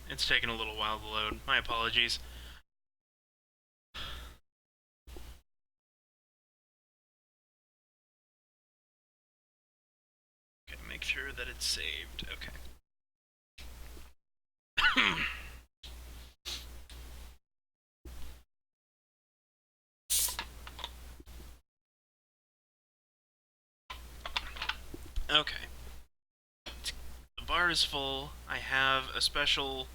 It's taken a little while to load. My apologies. Okay, make sure that it's saved. Okay. Okay. The bar is full. I have a special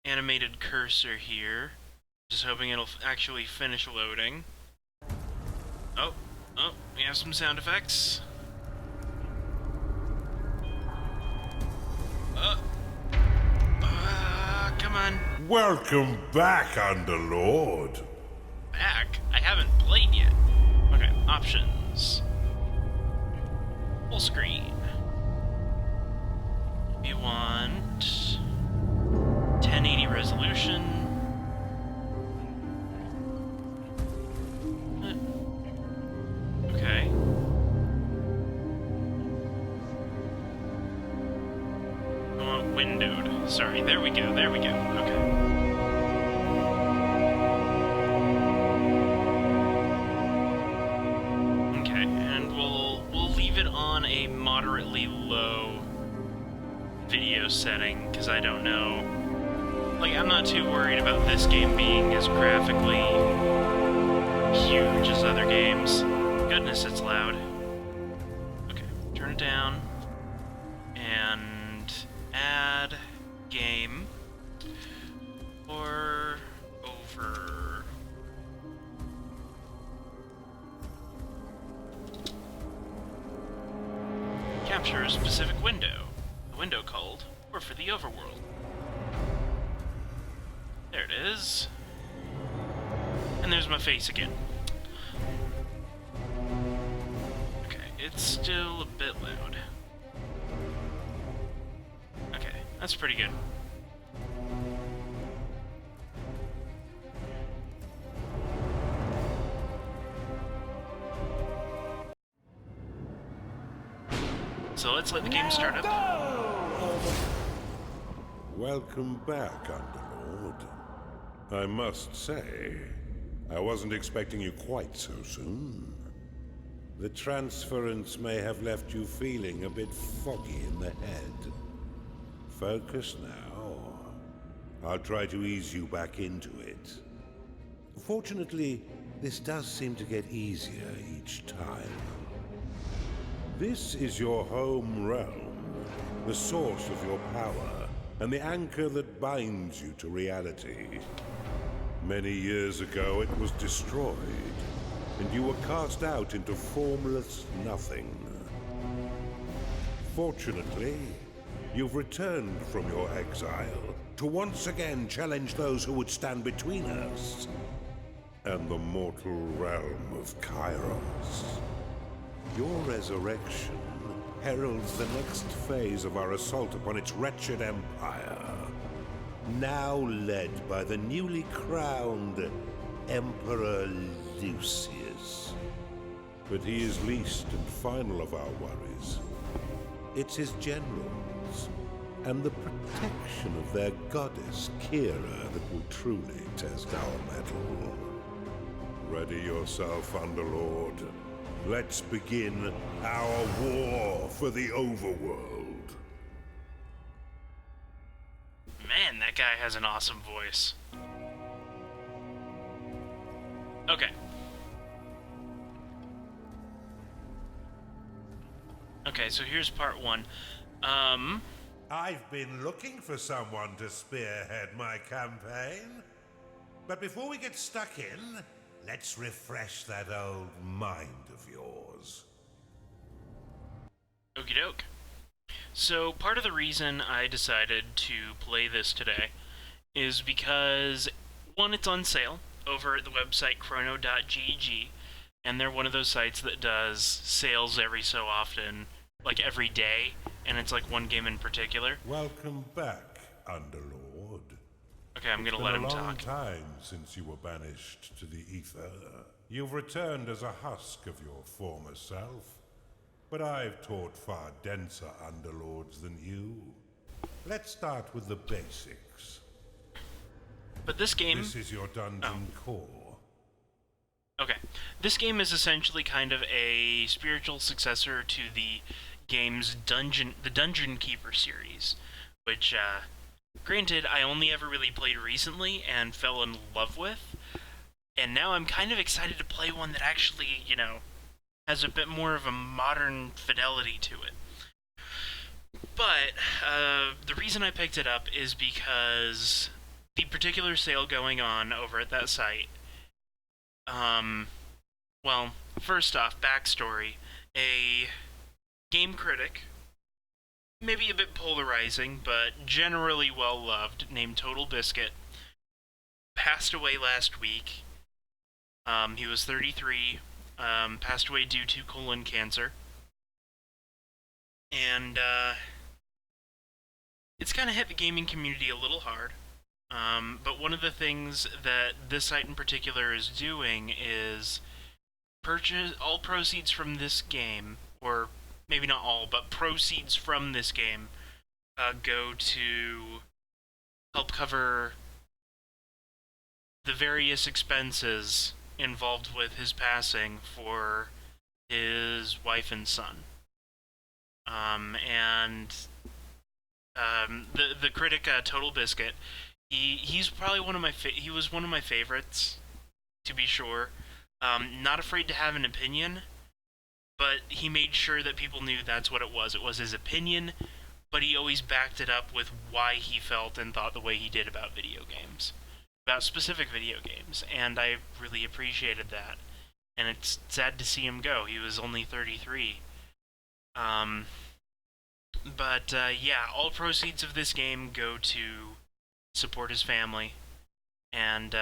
animated cursor here. Just hoping it'll actually finish loading. Oh, oh, we have some sound effects. Uh, come on. Welcome back, Underlord. Back? I haven't played yet. Okay, options. Full screen. We want 1080 resolution. Okay. I want windowed. Sorry, there we go, there we go. Okay. Okay, and we'll leave it on a moderately low video setting, because I don't know. Like, I'm not too worried about this game being as graphically huge as other games. Goodness, it's loud. Okay, turn it down. And add game or over. Capture a specific window. The window called, or for the overworld. There it is. And there's my face again. Okay, it's still a bit loud. Okay, that's pretty good. So let's let the game start up. Welcome back, Underlord. I must say, I wasn't expecting you quite so soon. The transference may have left you feeling a bit foggy in the head. Focus now. I'll try to ease you back into it. Fortunately, this does seem to get easier each time. This is your home realm, the source of your power, and the anchor that binds you to reality. Many years ago, it was destroyed, and you were cast out into formless nothing. Fortunately, you've returned from your exile to once again challenge those who would stand between us and the mortal realm of Kairos. Your resurrection heralds the next phase of our assault upon its wretched empire, now led by the newly crowned Emperor Lucius. But he is least and final of our worries. It's his generals and the protection of their goddess Kira that will truly test our mettle. Ready yourself, Underlord. Let's begin our war for the Overworld. Man, that guy has an awesome voice. Okay. Okay, so here's part one. I've been looking for someone to spearhead my campaign. But before we get stuck in, let's refresh that old mind of yours. Okie doke. So, part of the reason I decided to play this today is because, one, it's on sale over at the website chrono.gg, and they're one of those sites that does sales every so often, like every day, and it's like one game in particular. Welcome back, Underlord. Okay, I'm gonna let him talk. It's been a long time since you were banished to the ether. You've returned as a husk of your former self. But I've taught far denser underlords than you. Let's start with the basics. But this game... This is your dungeon core. Okay. This game is essentially kind of a spiritual successor to the game's the Dungeon Keeper series, which, granted, I only ever really played recently and fell in love with, and now I'm kind of excited to play one that actually, you know, has a bit more of a modern fidelity to it. But, the reason I picked it up is because the particular sale going on over at that site, well, first off, backstory. A game critic, maybe a bit polarizing, but generally well-loved, named Total Biscuit, passed away last week. He was 33, passed away due to colon cancer. And, it's kind of hit the gaming community a little hard. But one of the things that this site in particular is doing is purchase all proceeds from this game, or maybe not all, but proceeds from this game, go to help cover the various expenses involved with his passing for his wife and son. The critic, Total Biscuit, he's probably he was one of my favorites, to be sure. Not afraid to have an opinion, but he made sure that people knew that's what it was. It was his opinion, but he always backed it up with why he felt and thought the way he did about video games. About specific video games, and I really appreciated that. And it's sad to see him go. He was only 33. Yeah, all proceeds of this game go to support his family. And,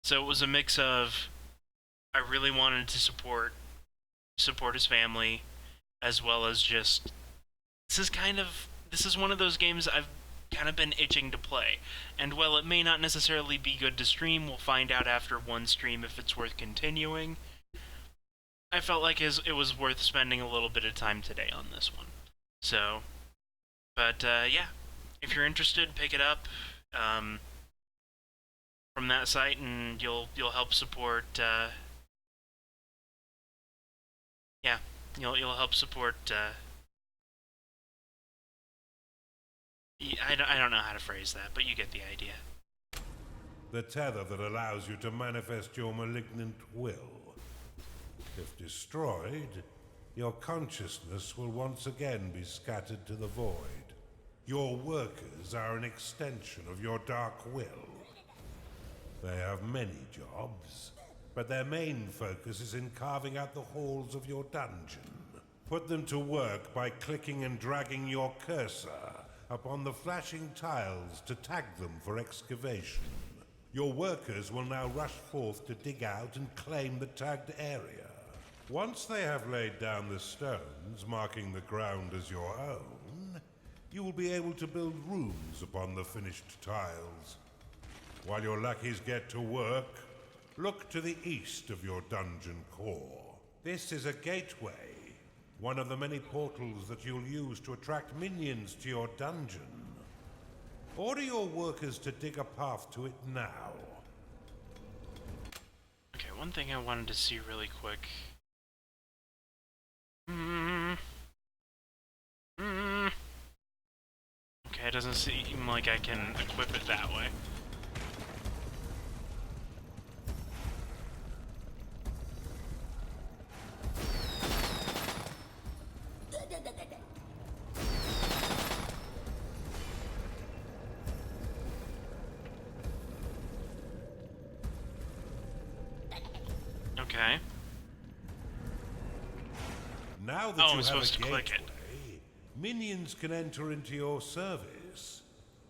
so it was a mix of, I really wanted to support his family, as well as just, this is one of those games I've kind of been itching to play. And while it may not necessarily be good to stream, we'll find out after one stream if it's worth continuing. I felt like it was worth spending a little bit of time today on this one. So, but, yeah, if you're interested, pick it up, from that site, and you'll help support, yeah, you'll help support, I don't know how to phrase that, but you get the idea. The tether that allows you to manifest your malignant will. If destroyed, your consciousness will once again be scattered to the void. Your workers are an extension of your dark will. They have many jobs, but their main focus is in carving out the halls of your dungeon. Put them to work by clicking and dragging your cursor upon the flashing tiles to tag them for excavation. Your workers will now rush forth to dig out and claim the tagged area. Once they have laid down the stones, marking the ground as your own, you will be able to build rooms upon the finished tiles. While your lackeys get to work, look to the east of your dungeon core. This is a gateway, one of the many portals that you'll use to attract minions to your dungeon. Order your workers to dig a path to it now. Okay, one thing I wanted to see really quick. Okay, it doesn't seem like I can equip it that way. Okay. Now that you I'm supposed have to a click it. gateway, minions can enter into your service.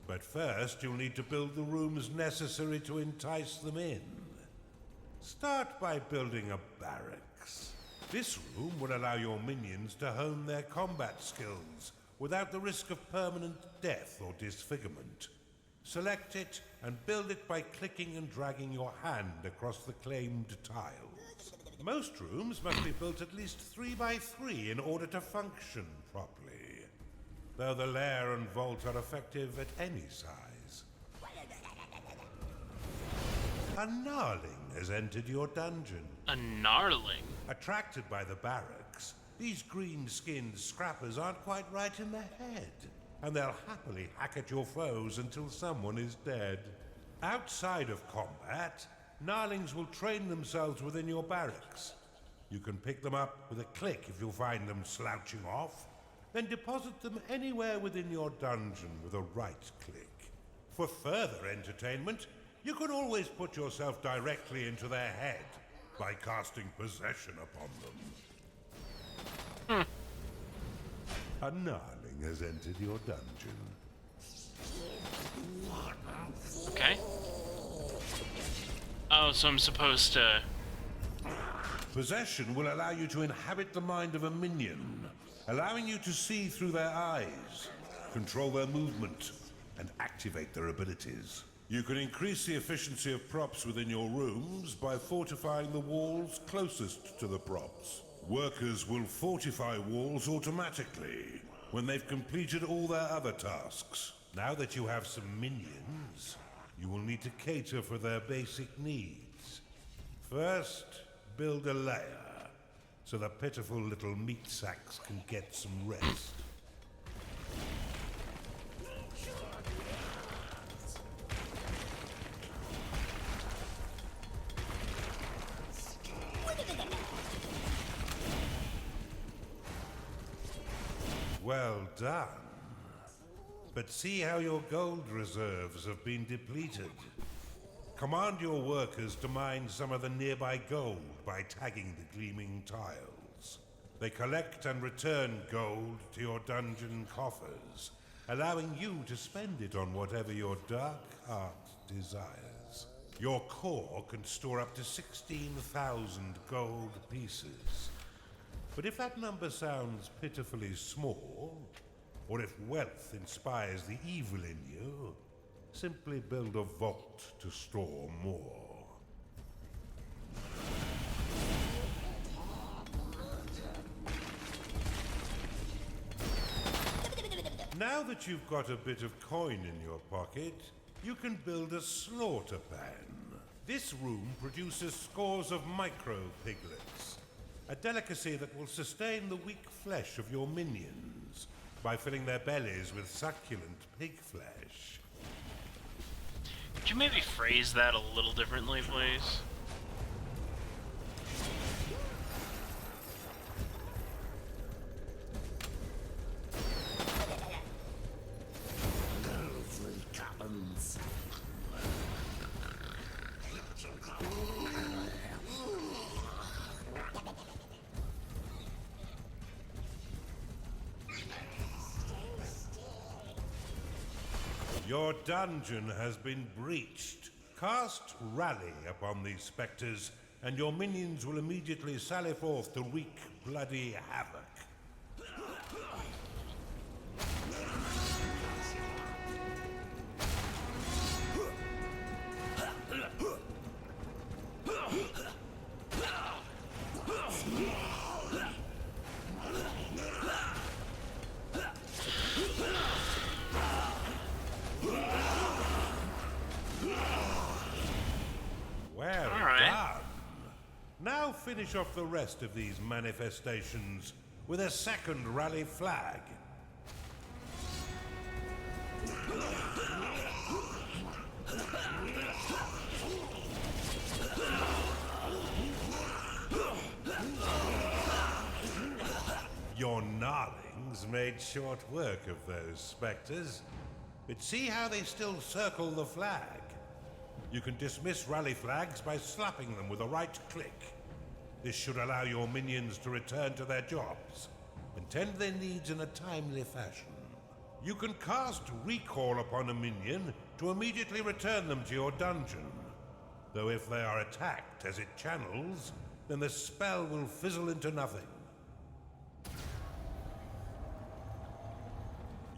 But first, you'll need to build the rooms necessary to entice them in. Start by building a barracks. This room will allow your minions to hone their combat skills without the risk of permanent death or disfigurement. Select it and build it by clicking and dragging your hand across the claimed tiles. Most rooms must be built at least 3 by 3 in order to function properly. though the lair and vault are effective at any size. A gnarling has entered your dungeon. A gnarling? Attracted by the barracks, these green-skinned scrappers aren't quite right in the head, and they'll happily hack at your foes until someone is dead. Outside of combat, gnarlings will train themselves within your barracks. You can pick them up with a click if you find them slouching off, then deposit them anywhere within your dungeon with a right click. For further entertainment, you can always put yourself directly into their head by casting possession upon them. A gnarling has entered your dungeon. Okay. Oh, so I'm supposed to... Possession will allow you to inhabit the mind of a minion, allowing you to see through their eyes, control their movement, and activate their abilities. You can increase the efficiency of props within your rooms by fortifying the walls closest to the props. Workers will fortify walls automatically when they've completed all their other tasks. Now that you have some minions, you will need to cater for their basic needs. First, build a lair, so the pitiful little meat sacks can get some rest. Well done. But see how your gold reserves have been depleted. Command your workers to mine some of the nearby gold by tagging the gleaming tiles. They collect and return gold to your dungeon coffers, allowing you to spend it on whatever your dark heart desires. Your core can store up to 16,000 gold pieces. But if that number sounds pitifully small, or if wealth inspires the evil in you, simply build a vault to store more. Now that you've got a bit of coin in your pocket, you can build a slaughter pan. This room produces scores of micro-piglets, a delicacy that will sustain the weak flesh of your minions by filling their bellies with succulent pig flesh. Could you maybe phrase that a little differently, please? Your dungeon has been breached. Cast Rally upon these specters, and your minions will immediately sally forth to wreak bloody havoc. Well done. Now finish off the rest of these manifestations with a second rally flag. Your gnarlings made short work of those specters, but see how they still circle the flag. You can dismiss rally flags by slapping them with a right click. This should allow your minions to return to their jobs and tend their needs in a timely fashion. You can cast Recall upon a minion to immediately return them to your dungeon, though if they are attacked as it channels, then the spell will fizzle into nothing.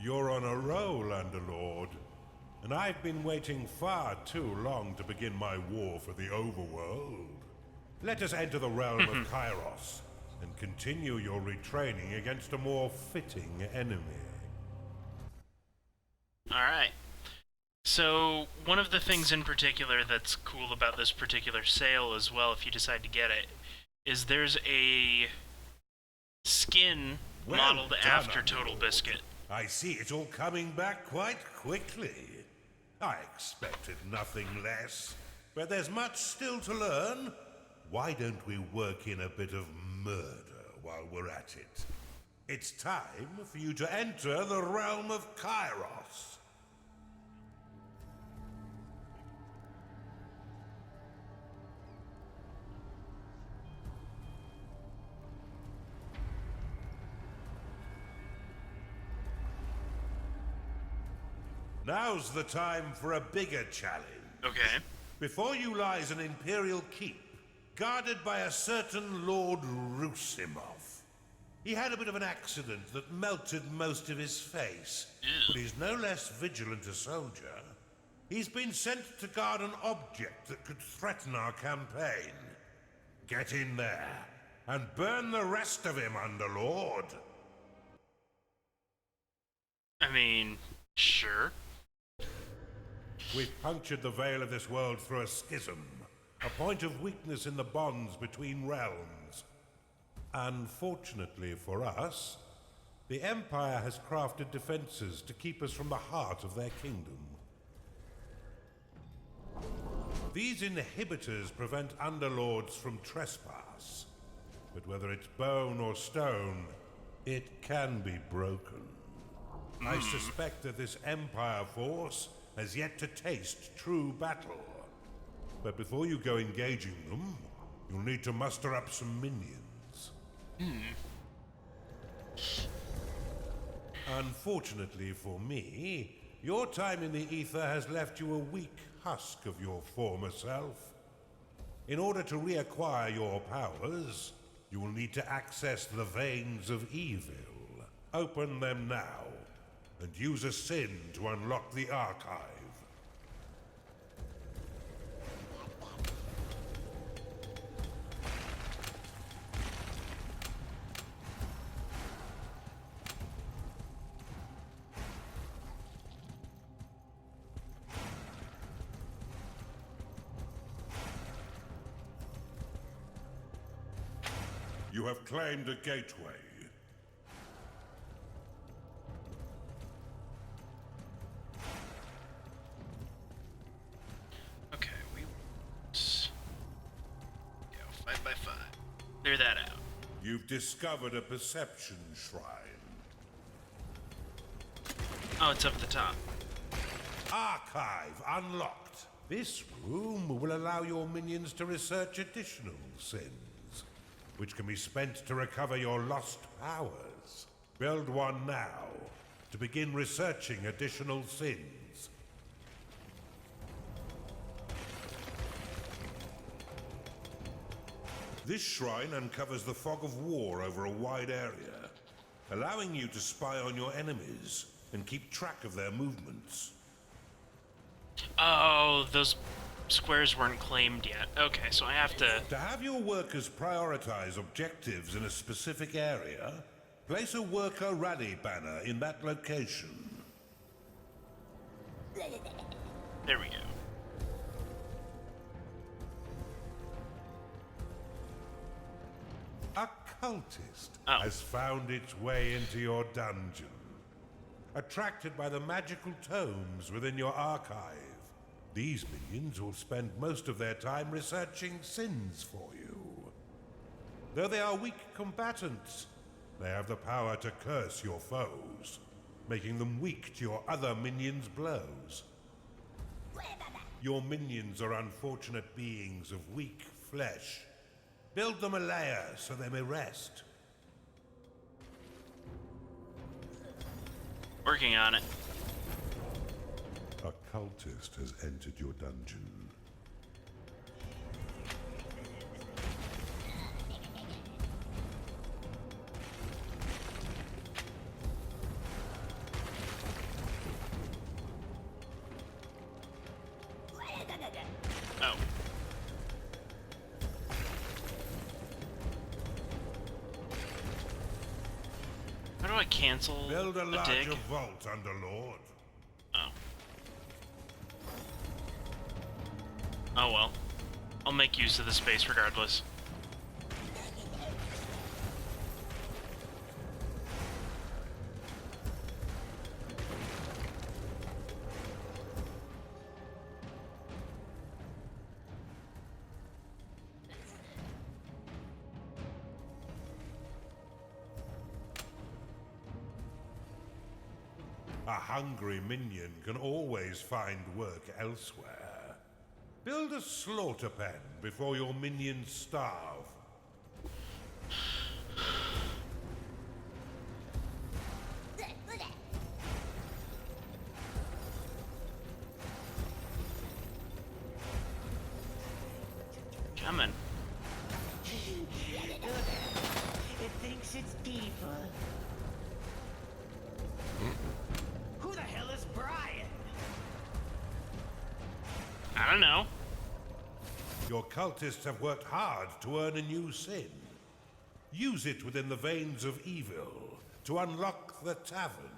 You're on a roll, Underlord. And I've been waiting far too long to begin my war for the Overworld. Let us enter the realm of Kairos and continue your retraining against a more fitting enemy. Alright. So, one of the things in particular that's cool about this particular sale as well, if you decide to get it, is there's a skin modeled after Total Biscuit. I see it all coming back quite quickly. I expected nothing less. But there's much still to learn. Why don't we work in a bit of murder while we're at it? It's time for you to enter the realm of Kairos. Now's the time for a bigger challenge. Okay. Before you lies an Imperial keep, guarded by a certain Lord Rusimov. He had a bit of an accident that melted most of his face, but he's no less vigilant a soldier. He's been sent to guard an object that could threaten our campaign. Get in there, and burn the rest of him, Underlord. I mean, sure. We've punctured the veil of this world through a schism, a point of weakness in the bonds between realms. Unfortunately for us, the Empire has crafted defenses to keep us from the heart of their kingdom. These inhibitors prevent Underlords from trespass, but whether it's bone or stone, it can be broken. I suspect that this Empire force has yet to taste true battle. But before you go engaging them, you'll need to muster up some minions. Unfortunately for me, your time in the ether has left you a weak husk of your former self. In order to reacquire your powers, you will need to access the veins of evil. Open them now, and use a sin to unlock the archive. You have claimed a gateway. Okay, we want... Yeah, 5 by 5. Clear that out. You've discovered a perception shrine. Oh, it's up the top. Archive unlocked. This room will allow your minions to research additional sins, which can be spent to recover your lost powers. Build one now to begin researching additional sins. This shrine uncovers the fog of war over a wide area, allowing you to spy on your enemies and keep track of their movements. Oh, those squares weren't claimed yet. Okay, so I have to... To have your workers prioritize objectives in a specific area, place a worker rally banner in that location. There we go. A cultist Oh. has found its way into your dungeon. Attracted by the magical tomes within your archive, these minions will spend most of their time researching sins for you. Though they are weak combatants, they have the power to curse your foes, making them weak to your other minions' blows. Your minions are unfortunate beings of weak flesh. Build them a lair so they may rest. Working on it. A cultist has entered your dungeon. Oh. How do I cancel Build a dig? larger vault, Underlord. Oh. Oh well. I'll make use of the space regardless. A hungry minion can always find work elsewhere. Build a slaughter pen before your minions starve. Coming. It thinks it's people. Who the hell is Brian? I don't know. Your cultists have worked hard to earn a new sin. Use it within the veins of evil to unlock the tavern.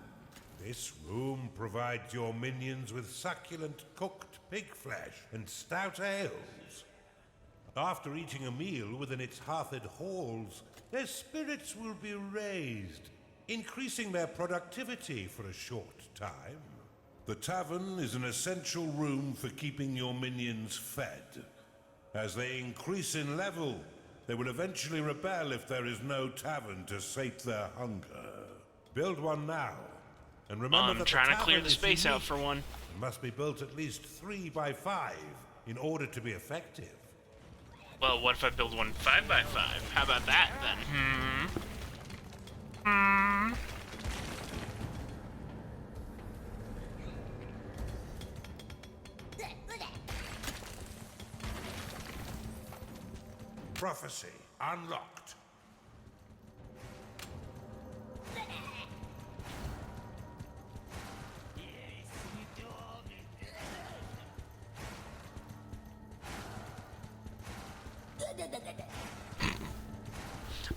This room provides your minions with succulent cooked pig flesh and stout ales. After eating a meal within its hearthed halls, their spirits will be raised, increasing their productivity for a short time. The tavern is an essential room for keeping your minions fed. As they increase in level, they will eventually rebel if there is no tavern to sate their hunger. Build one now, and remember that I'm trying the to clear tavern the is space out unique for one. and must be built at least 3 by 5 in order to be effective. Well, what if I build one 5 by 5? How about that then? Prophecy unlocked.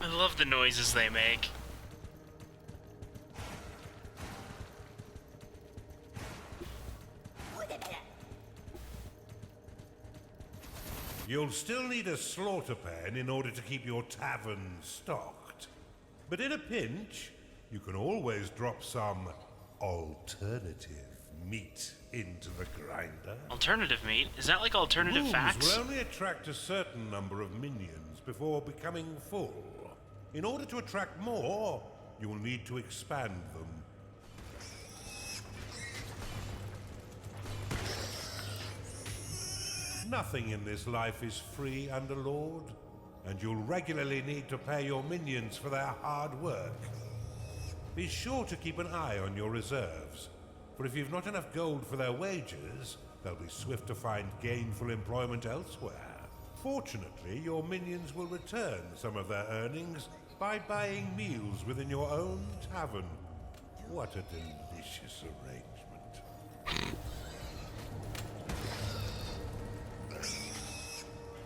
I love the noises they make. You'll still need a slaughter pen in order to keep your tavern stocked. But in a pinch, you can always drop some alternative meat into the grinder. Alternative meat? Is that like alternative Rooms facts? will only attract a certain number of minions before becoming full. In order to attract more, you will need to expand them. Nothing in this life is free, Underlord, and you'll regularly need to pay your minions for their hard work. Be sure to keep an eye on your reserves, for if you've not enough gold for their wages, they'll be swift to find gainful employment elsewhere. Fortunately, your minions will return some of their earnings by buying meals within your own tavern. What a delicious arrangement.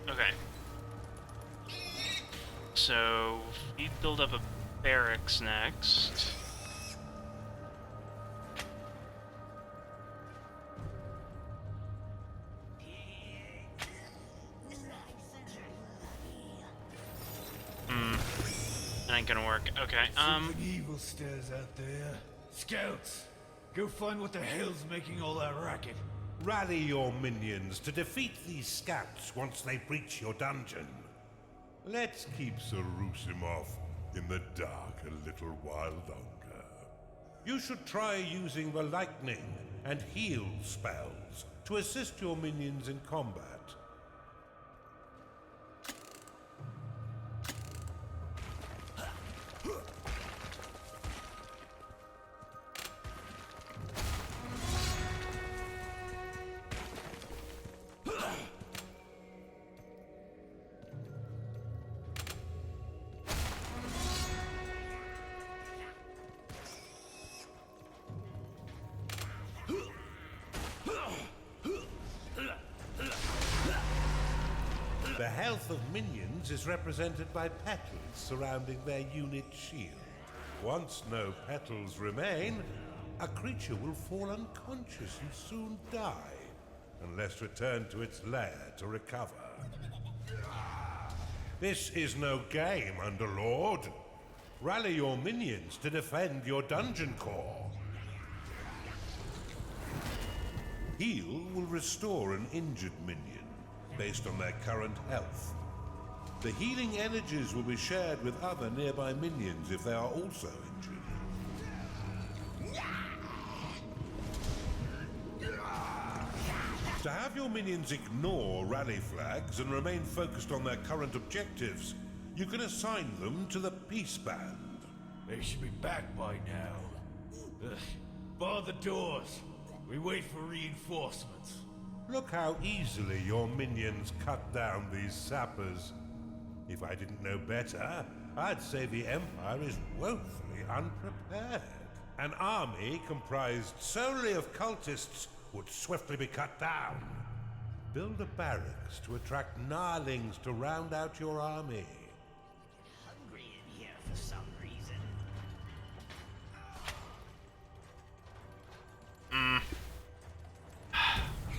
Okay. So, we build up a barracks next. That ain't gonna work. Okay, Something evil stares out there. Scouts, go find what the hell's making all that racket. Rally your minions to defeat these scouts once they breach your dungeon. Let's keep Sarusimov in the dark a little while longer. You should try using the lightning and heal spells to assist your minions in combat. The health of minions is represented by petals surrounding their unit shield. Once no petals remain, a creature will fall unconscious and soon die. unless returned to its lair to recover. This is no game, Underlord. Rally your minions to defend your dungeon core. Heal will restore an injured minion based on their current health. The healing energies will be shared with other nearby minions if they are also injured. To have your minions ignore rally flags and remain focused on their current objectives, you can assign them to the Peace Band. They should be back by now. Ugh. Bar the doors. We wait for reinforcements. Look how easily your minions cut down these sappers. If I didn't know better, I'd say the Empire is woefully unprepared. An army comprised solely of cultists would swiftly be cut down. Build a barracks to attract gnarlings to round out your army. Hungry in here for some reason.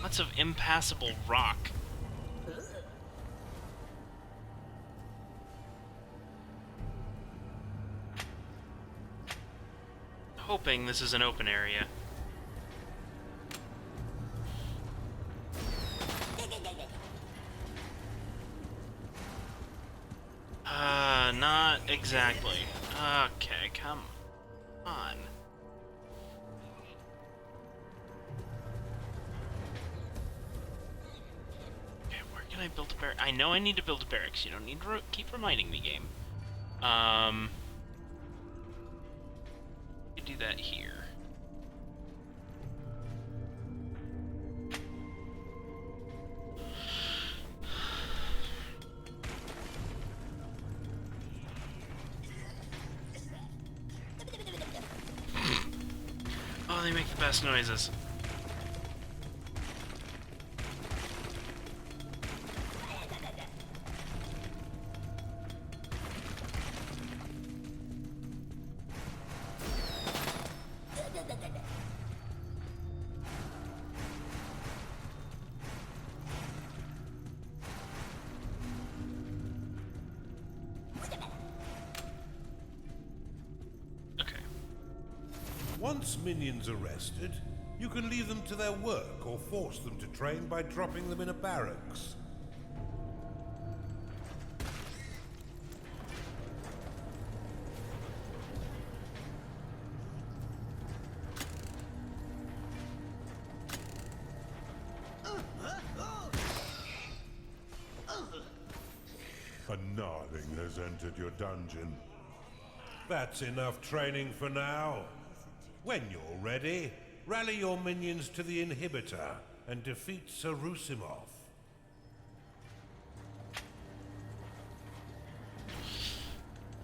Lots of impassable rock. Hoping this is an open area. Not exactly. Okay, come on. Okay, where can I build a barracks? I know I need to build a barracks. You don't need to keep reminding me, game. Do that here. Oh, they make the best noises. Once minions are rested, you can leave them to their work or force them to train by dropping them in a barracks. A gnarling has entered your dungeon. That's enough training for now. When you're ready, rally your minions to the inhibitor and defeat Sarusimov.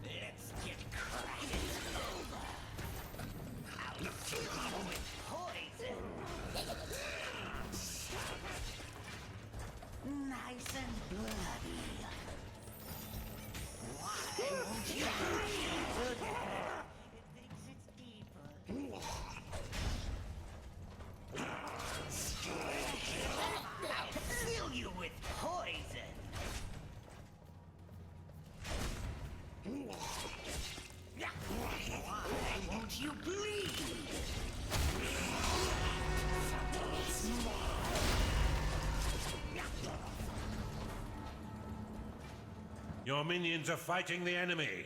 Let's get cracking over. I'll fill you with poison. Nice and bloody. Why won't you breathe? It thinks it's deeper. I'll fill you with poison. Why won't you bleed? Your minions are fighting the enemy.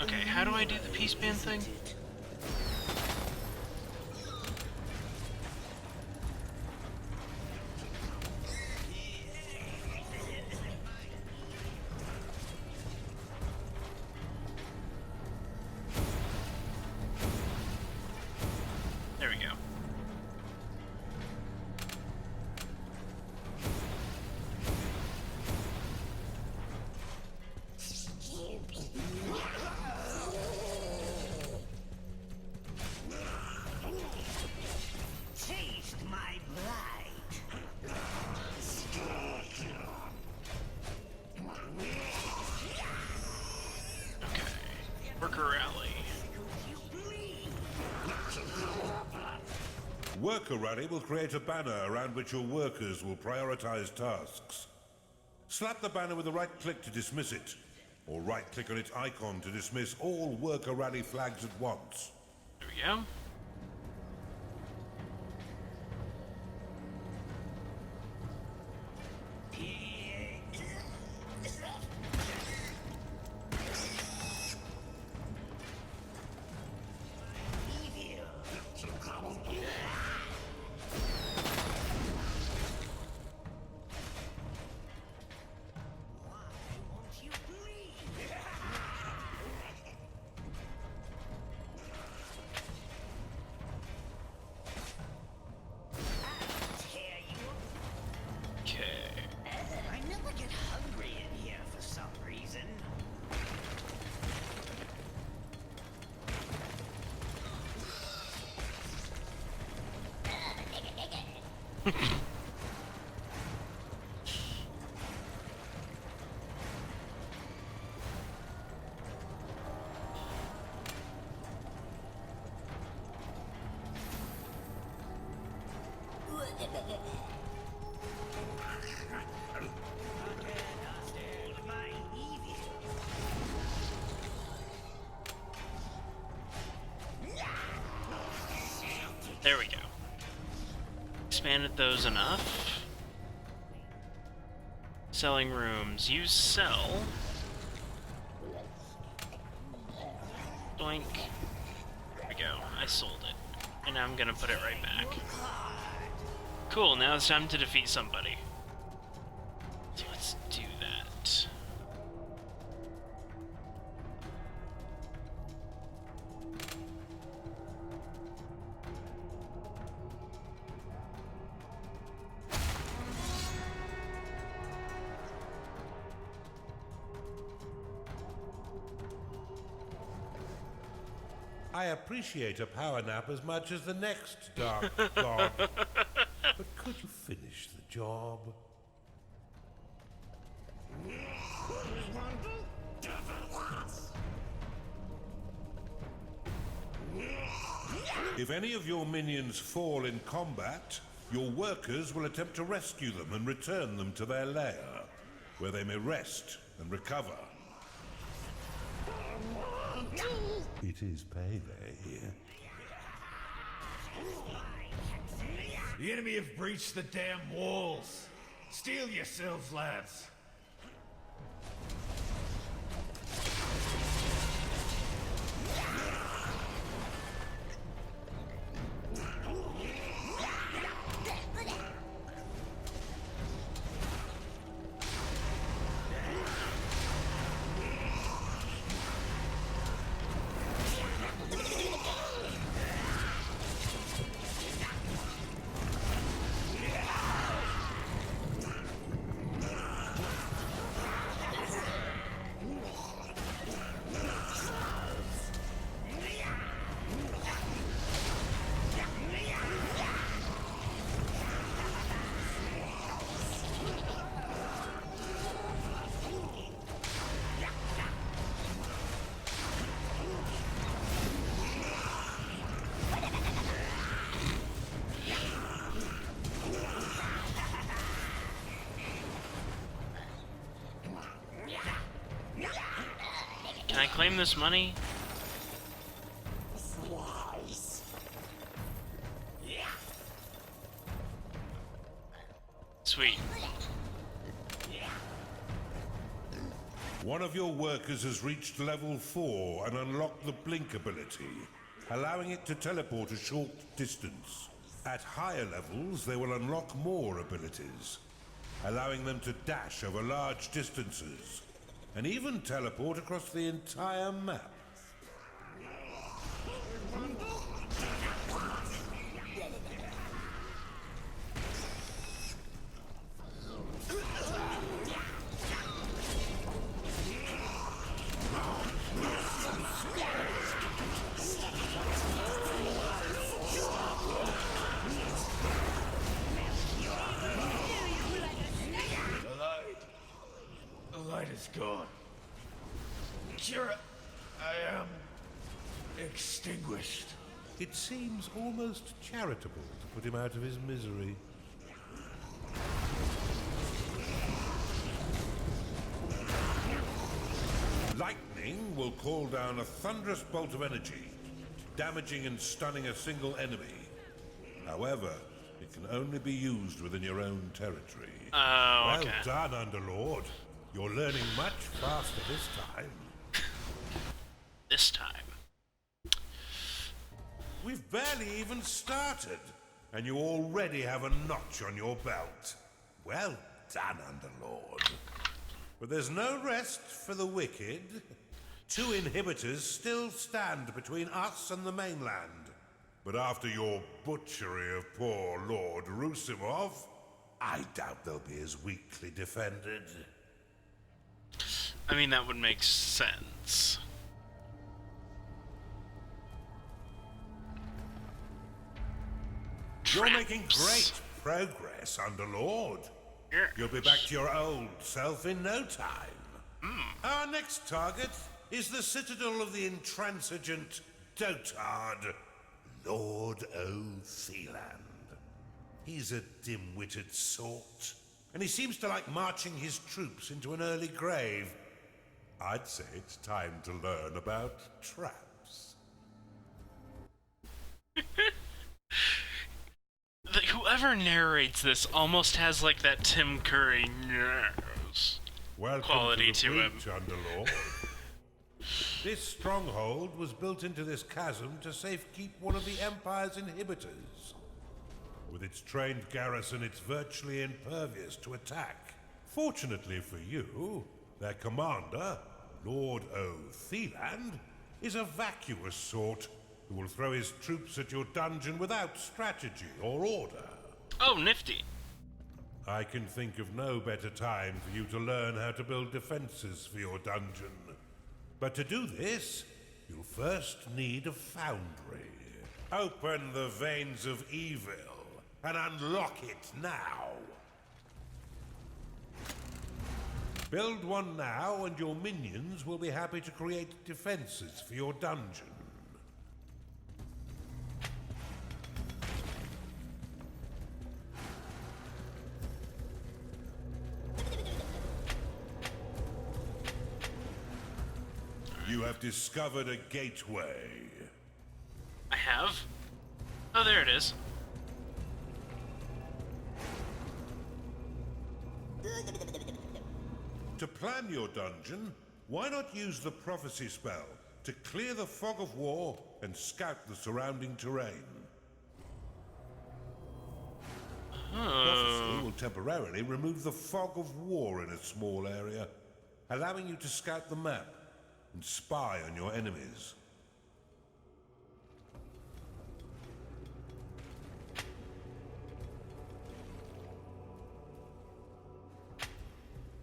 Okay, how do I do the peace band thing? There we go. Worker Rally will create a banner around which your workers will prioritize tasks. Slap the banner with a right click to dismiss it, or right click on its icon to dismiss all Worker Rally flags at once. There we go. There we go. Expanded those enough. Selling rooms. You sell. Doink. There we go. I sold it. And now I'm gonna put it right back. Cool, now it's time to defeat somebody. So let's do that. I appreciate a power nap as much as the next dark god. But could you finish the job? If any of your minions fall in combat, your workers will attempt to rescue them and return them to their lair, where they may rest and recover. It is payday here. The enemy have breached the damn walls. Steel yourselves, lads. Can I claim this money? Sweet. One of your workers has reached level 4 and unlocked the blink ability, allowing it to teleport a short distance. At higher levels, they will unlock more abilities, allowing them to dash over large distances, and even teleport across the entire map. The light is gone. Kira, I am extinguished. It seems almost charitable to put him out of his misery. Lightning will call down a thunderous bolt of energy, damaging and stunning a single enemy. However, it can only be used within your own territory. Oh, okay. Well done, Underlord. You're learning much faster this time. This time. We've barely even started, and you already have a notch on your belt. Well done, Underlord. But there's no rest for the wicked. 2 inhibitors still stand between us and the mainland. But after your butchery of poor Lord Rusimov, I doubt they'll be as weakly defended. I mean, that would make sense. You're making great progress, Underlord. Yes. You'll be back to your old self in no time. Our next target is the citadel of the intransigent dotard, Lord O'Theland. He's a dim-witted sort, and he seems to like marching his troops into an early grave. I'd say it's time to learn about traps. Whoever narrates this almost has like that Tim Curry yes Welcome quality to to the him. breach, Underlord. This stronghold was built into this chasm to safekeep one of the Empire's inhibitors. With its trained garrison, it's virtually impervious to attack. Fortunately for you, their commander, Lord O'Theland, is a vacuous sort who will throw his troops at your dungeon without strategy or order. Oh, nifty. I can think of no better time for you to learn how to build defenses for your dungeon. But to do this, you'll first need a foundry. Open the veins of evil and unlock it now. Build one now and your minions will be happy to create defenses for your dungeon. You have discovered a gateway. I have. Oh, there it is. To plan your dungeon, why not use the prophecy spell to clear the fog of war and scout the surrounding terrain? Prophecy will temporarily remove the fog of war in a small area, allowing you to scout the map and spy on your enemies.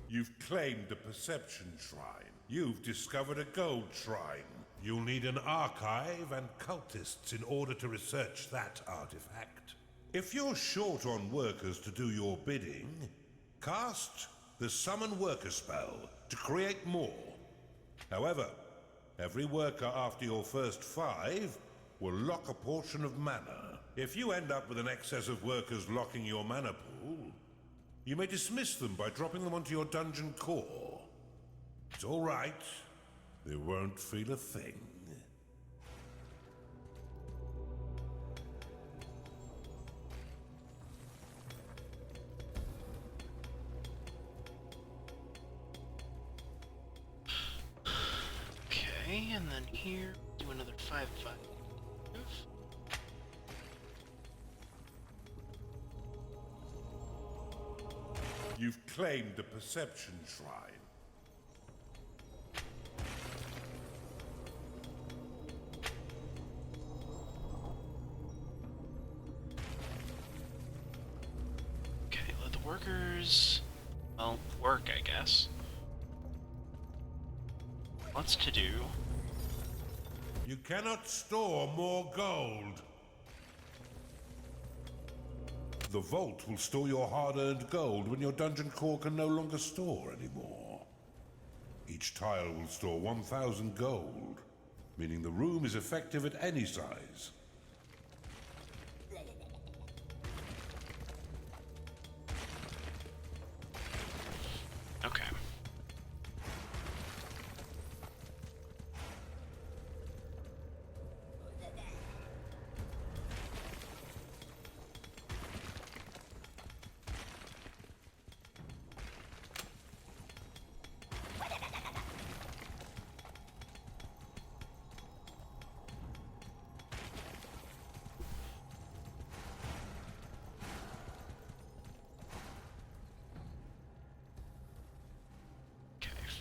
You've claimed a perception shrine. You've discovered a gold shrine. You'll need an archive and cultists in order to research that artifact. If you're short on workers to do your bidding, cast the Summon Worker spell to create more. However, every worker after your first 5 will lock a portion of mana. If you end up with an excess of workers locking your mana pool, you may dismiss them by dropping them onto your dungeon core. It's all right. They won't feel a thing. Okay, and then here, do another 5-5. You've claimed a perception shrine. Okay, let the workers, well, work, I guess. What's to do? You cannot store more gold. The vault will store your hard-earned gold when your dungeon core can no longer store anymore. Each tile will store 1,000 gold, meaning the room is effective at any size.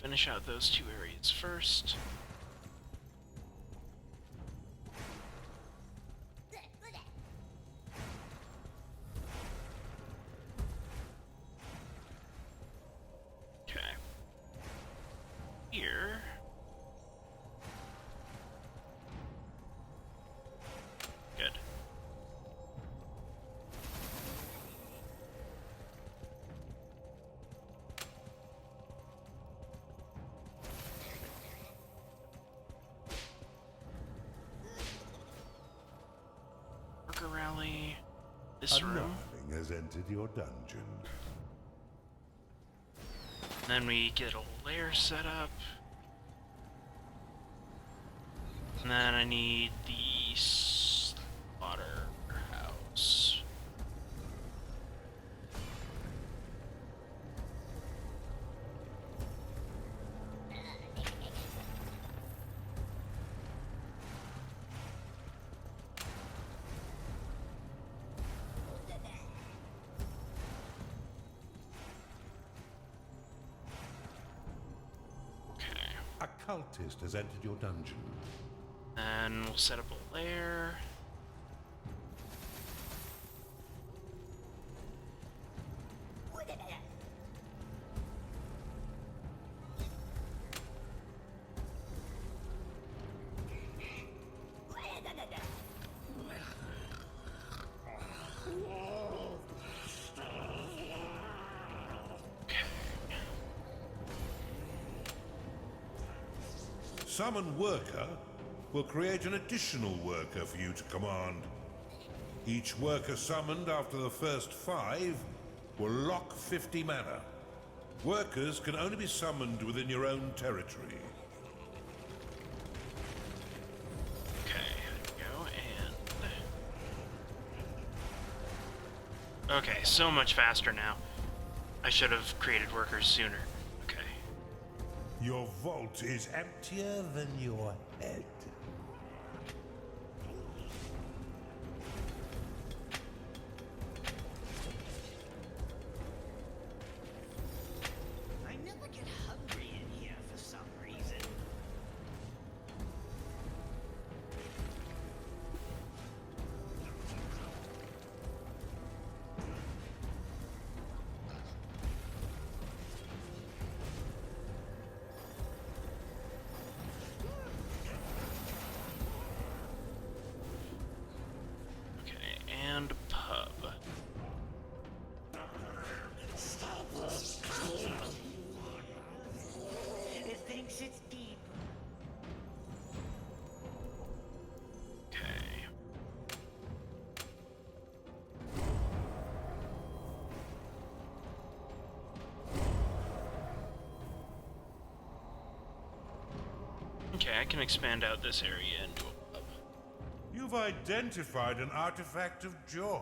finish out those two areas first. Okay. Here. Good. Worker rally. This room. Nothing has entered your dungeon. Then we get a lair set up. And then I need the slaughterhouse. Okay. A cultist has entered your dungeon. Then we'll set up a lair. Summon Worker will create an additional worker for you to command. Each worker summoned after the first 5 will lock 50 mana. Workers can only be summoned within your own territory. Okay, go and... Okay, so much faster now. I should have created workers sooner. Okay. Your vault is emptier than your head. I never get hungry in here for some reason. Okay, and pub. It thinks it's deep. Okay. Okay, I can expand out this area into a pub. You've identified an artifact of joy.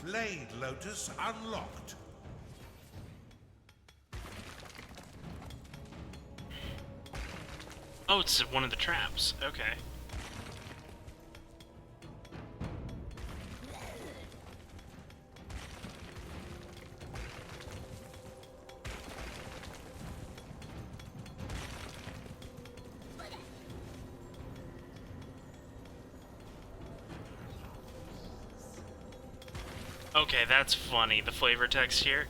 Blade Lotus unlocked. Oh, it's one of the traps. Okay. Okay, that's funny. The flavor text here.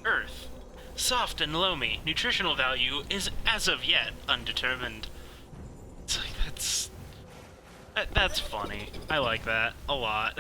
Earth. Soft and loamy. Nutritional value is, as of yet, undetermined. It's like, that's funny. I like that a lot.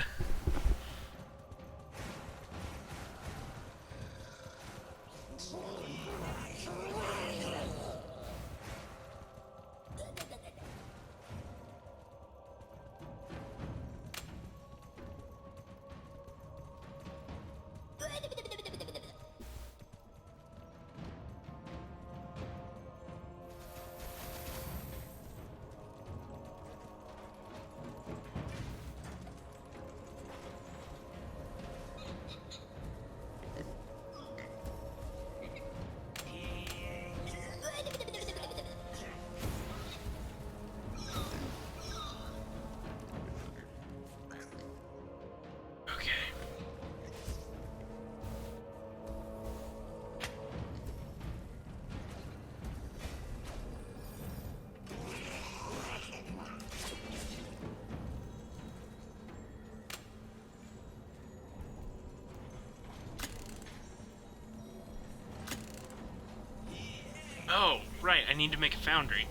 need to make a foundry.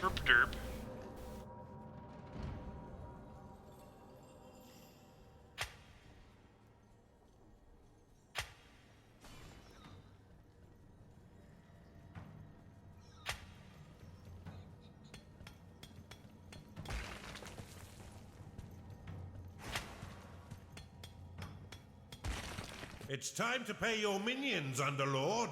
Derp derp. It's time to pay your minions, Underlord.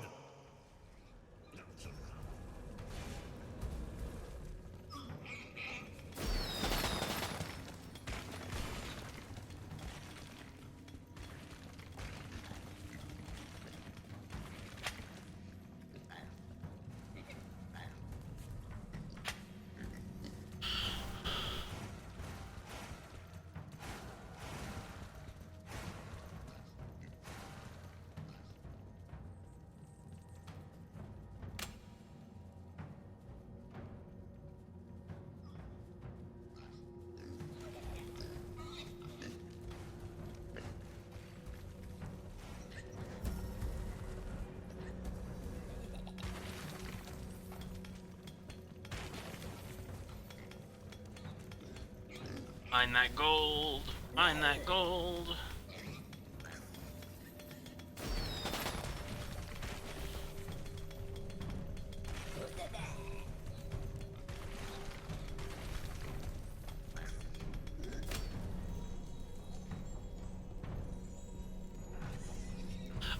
Mine that gold. Mine that gold.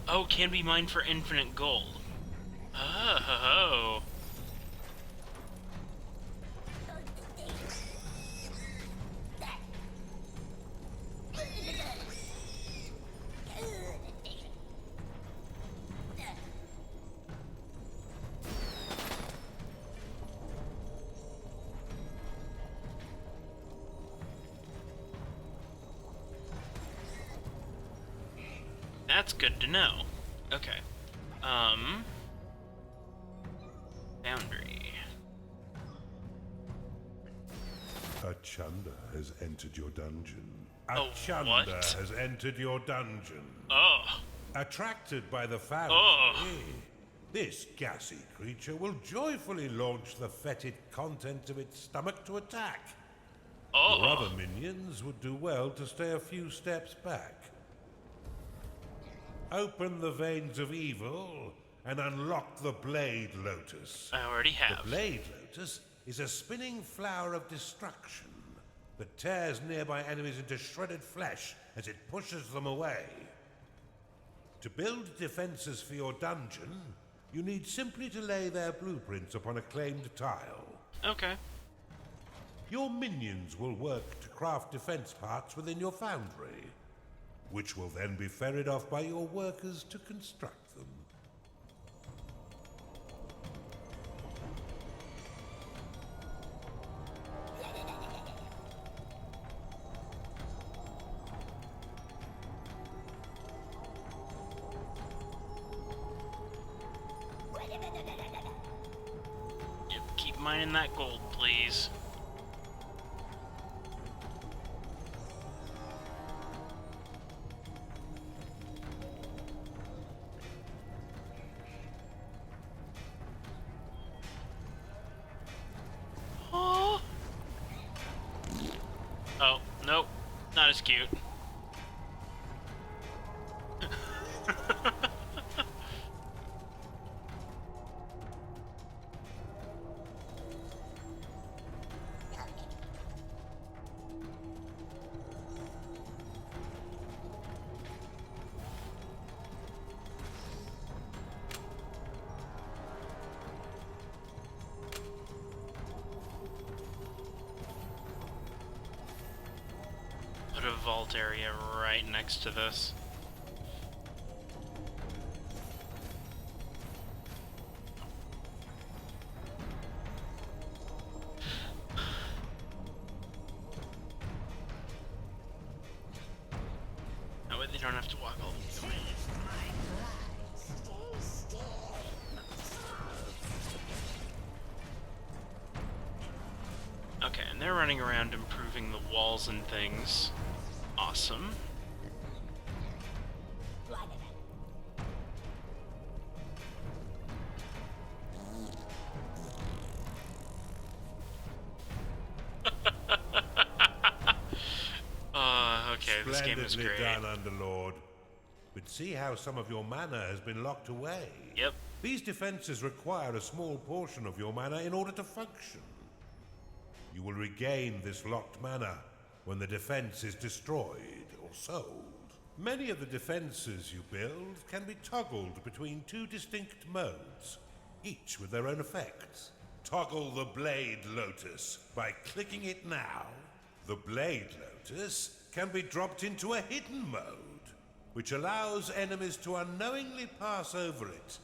Oh, can be mined for infinite gold. Oh. That's good to know. Okay. Boundary. A Chunder has entered your dungeon. A Oh, Chunder what? has entered your dungeon. Oh. Attracted by the foundry, Oh. this gassy creature will joyfully launch the fetid contents of its stomach to attack. Your Oh. other minions would do well to stay a few steps back. Open the veins of evil and unlock the Blade Lotus. I already have. The Blade Lotus is a spinning flower of destruction that tears nearby enemies into shredded flesh as it pushes them away. To build defenses for your dungeon, you need simply to lay their blueprints upon a claimed tile. Okay. Your minions will work to craft defense parts within your foundry, which will then be ferried off by your workers to construct them. Yep, keep mining that gold, please. Oh. Oh, nope. Not as cute. Put a vault area right next to this. That way they don't have to walk all the way. Okay, and they're running around improving the walls and things. Awesome. Okay, this game is Splendidly great. done, Underlord. But see how some of your mana has been locked away. Yep. These defenses require a small portion of your mana in order to function. You will regain this locked mana when the defense is destroyed or sold. Many of the defenses you build can be toggled between two distinct modes, each with their own effects. Toggle the Blade Lotus by clicking it now. The Blade Lotus can be dropped into a hidden mode, which allows enemies to unknowingly pass over it.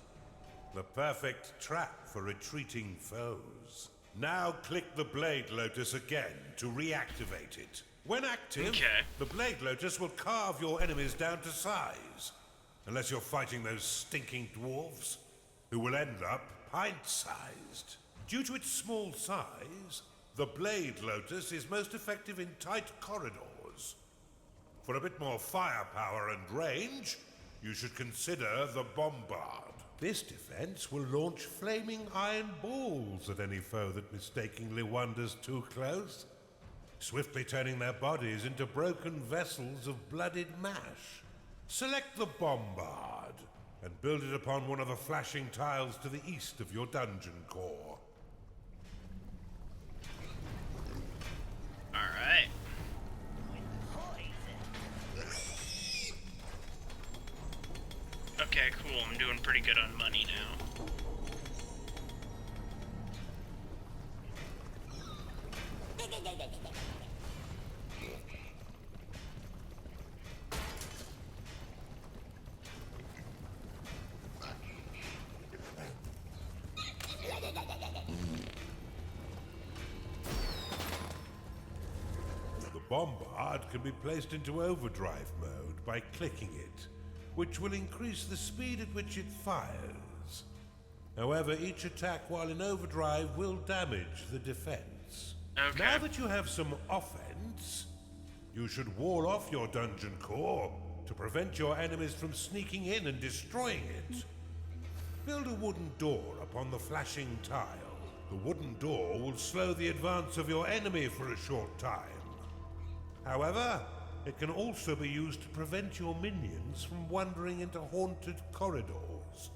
The perfect trap for retreating foes. Now click the Blade Lotus again to reactivate it. When active, Okay. the Blade Lotus will carve your enemies down to size. Unless you're fighting those stinking dwarves, who will end up pint-sized. Due to its small size, the Blade Lotus is most effective in tight corridors. For a bit more firepower and range, you should consider the Bombard. This defense will launch flaming iron balls at any foe that mistakenly wanders too close, swiftly turning their bodies into broken vessels of blooded mash. Select the Bombard and build it upon one of the flashing tiles to the east of your dungeon core. Alright. Okay, cool. I'm doing pretty good on money now. The Bombard can be placed into overdrive mode by clicking it, which will increase the speed at which it fires. However, each attack while in overdrive will damage the defense. Okay. Now that you have some offense, you should wall off your dungeon core to prevent your enemies from sneaking in and destroying it. Build a wooden door upon the flashing tile. The wooden door will slow the advance of your enemy for a short time. However, it can also be used to prevent your minions from wandering into haunted corridors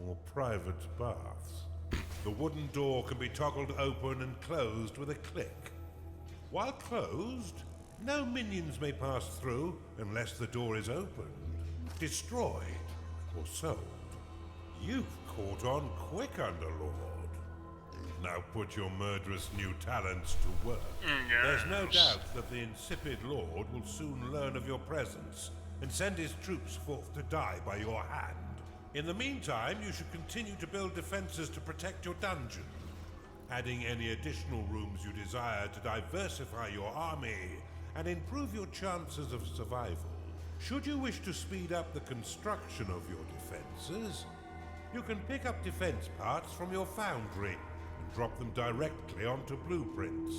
or private baths. The wooden door can be toggled open and closed with a click. While closed, no minions may pass through unless the door is opened, destroyed, or sold. You've caught on quick, Underlord. Now put your murderous new talents to work. There's no doubt that the insipid Lord will soon learn of your presence and send his troops forth to die by your hand. In the meantime, you should continue to build defenses to protect your dungeon, adding any additional rooms you desire to diversify your army and improve your chances of survival. Should you wish to speed up the construction of your defenses, you can pick up defense parts from your foundry and drop them directly onto blueprints.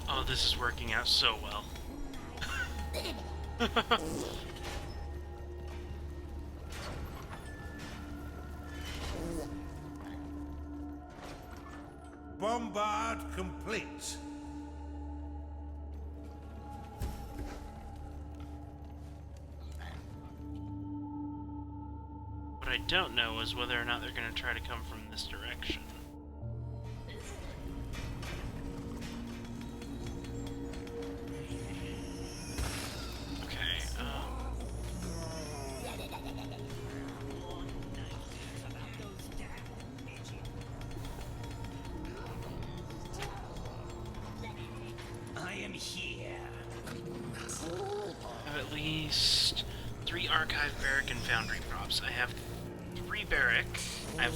Oh, this is working out so well. Bombard complete. What I don't know is whether or not they're going to try to come from this direction. Okay, I am here. I have at least 3 archive, barrack, and foundry props. I have 3 barrack. I have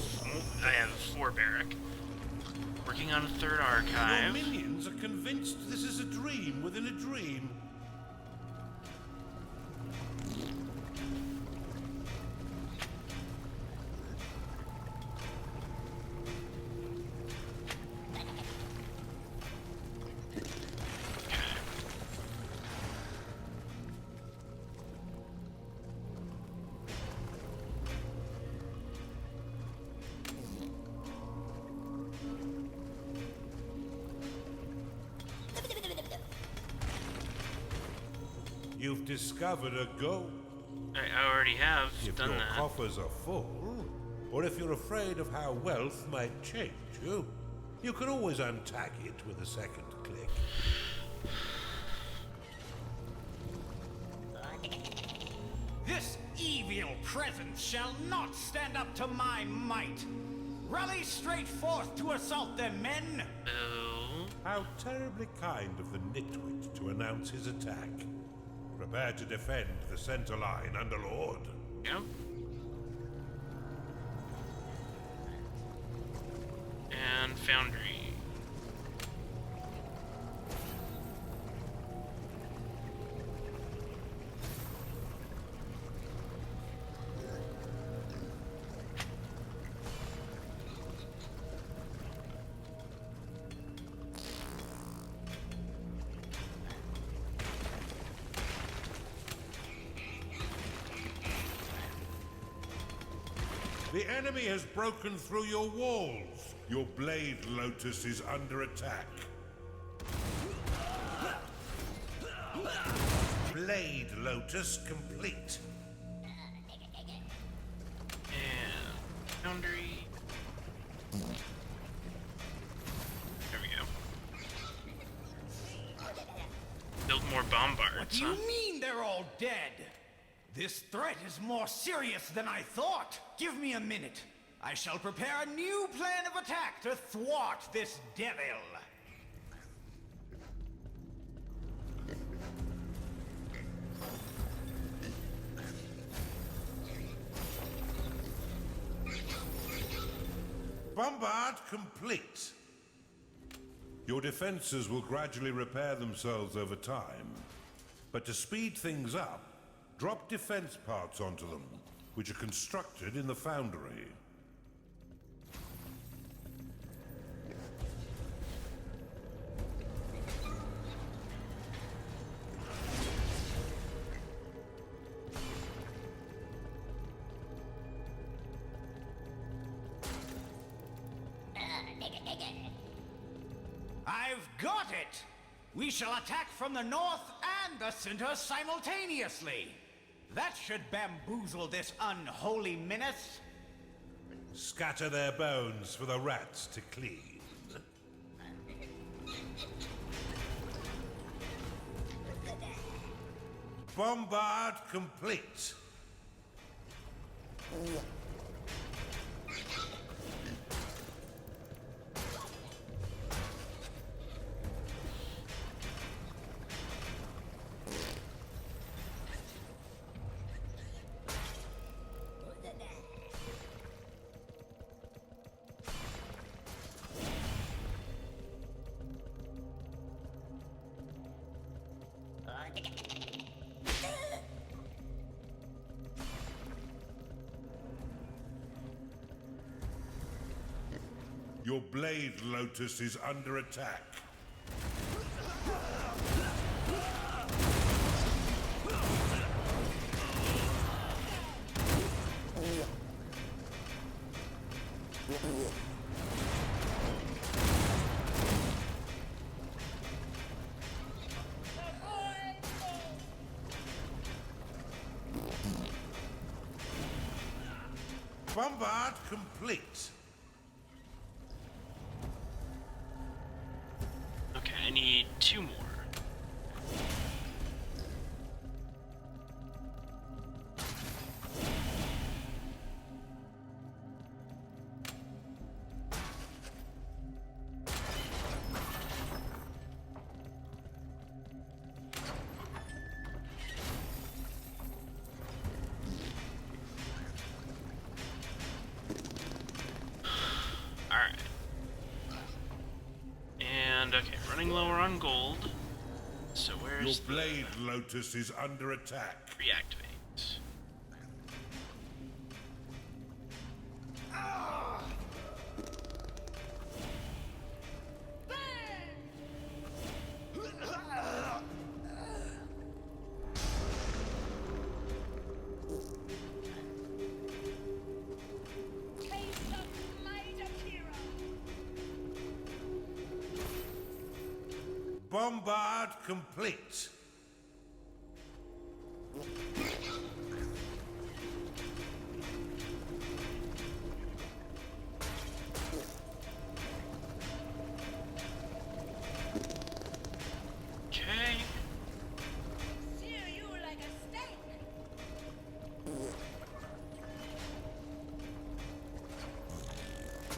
4 barrack. Working on a 3rd Your archive. minions are convinced this is a dream within a dream. You've discovered a goal. I already have If done your that. coffers are full, or if you're afraid of how wealth might change you, you can always untack it with a second click. This evil presence shall not stand up to my might. Rally straight forth to assault them, men! Oh. How terribly kind of the nitwit to announce his attack. Prepare to defend the center line, Underlord. Yep. And Foundry. The enemy has broken through your walls. Your blade lotus is under attack. Blade lotus complete. And Foundry. There we go. Build more bombards. What do you mean they're all dead? This threat is more serious than I thought. Give me a minute. I shall prepare a new plan of attack to thwart this devil. Bombard complete. Your defenses will gradually repair themselves over time. But to speed things up, drop defense parts onto them, which are constructed in the foundry. I've got it! We shall attack from the north and the center simultaneously. That should bamboozle this unholy menace. Scatter their bones for the rats to clean. Bombard complete. Your blade lotus is under attack. Bombard complete. Okay, I need 2 more. Alright. And, okay, running lower on gold. So Your where's blade lotus is under attack. reactivate? Bombard complete.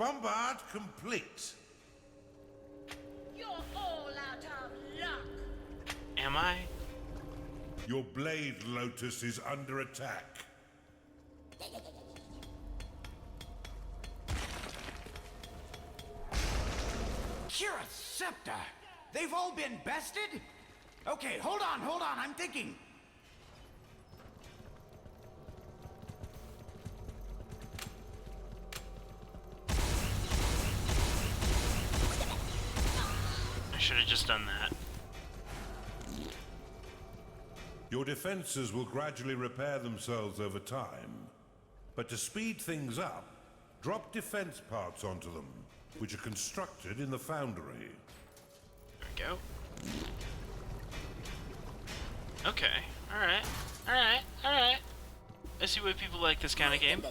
bombard complete. You're all out of luck. Am I? Your blade lotus is under attack. Kira's scepter! They've all been bested? Okay, hold on, I'm thinking. I should have just done that. Your defenses will gradually repair themselves over time. But to speed things up, drop defense parts onto them, which are constructed in the foundry. There we go. Okay. Alright. Alright. Alright. I see why people like this kind of game.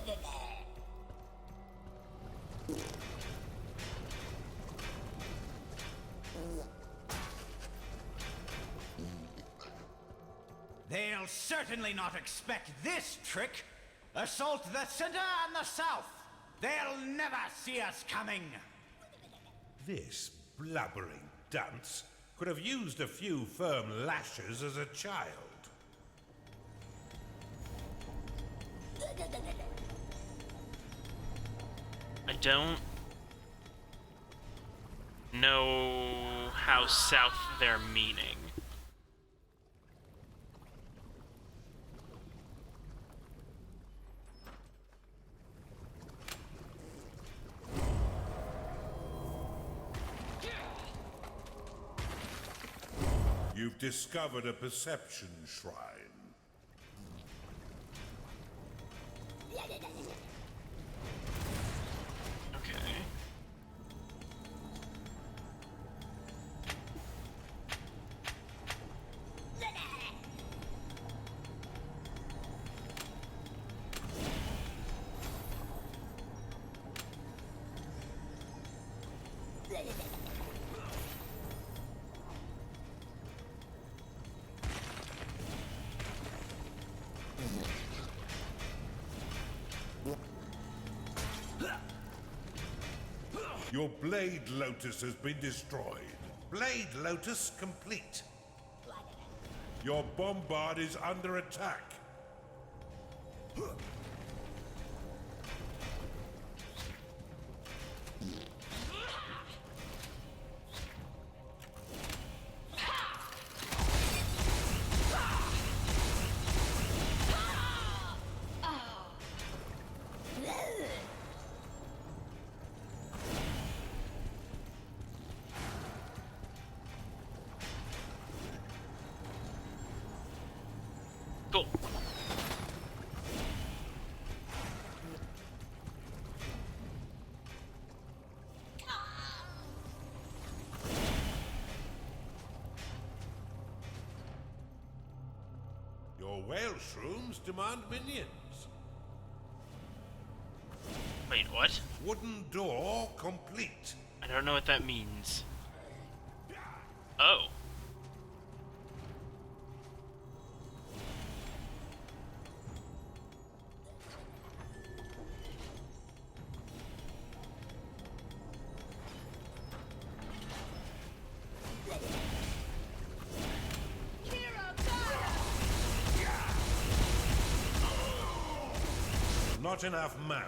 They'll certainly not expect this trick. Assault the center and the south. They'll never see us coming. This blubbering dunce could have used a few firm lashes as a child. I don't know how south they're meaning. You've discovered a perception shrine. Okay. Your blade lotus has been destroyed. Blade lotus complete. Your bombard is under attack. Cool. Your whale shrooms demand minions. Wait, what? Wooden door complete. I don't know what that means. Oh. Not enough mana.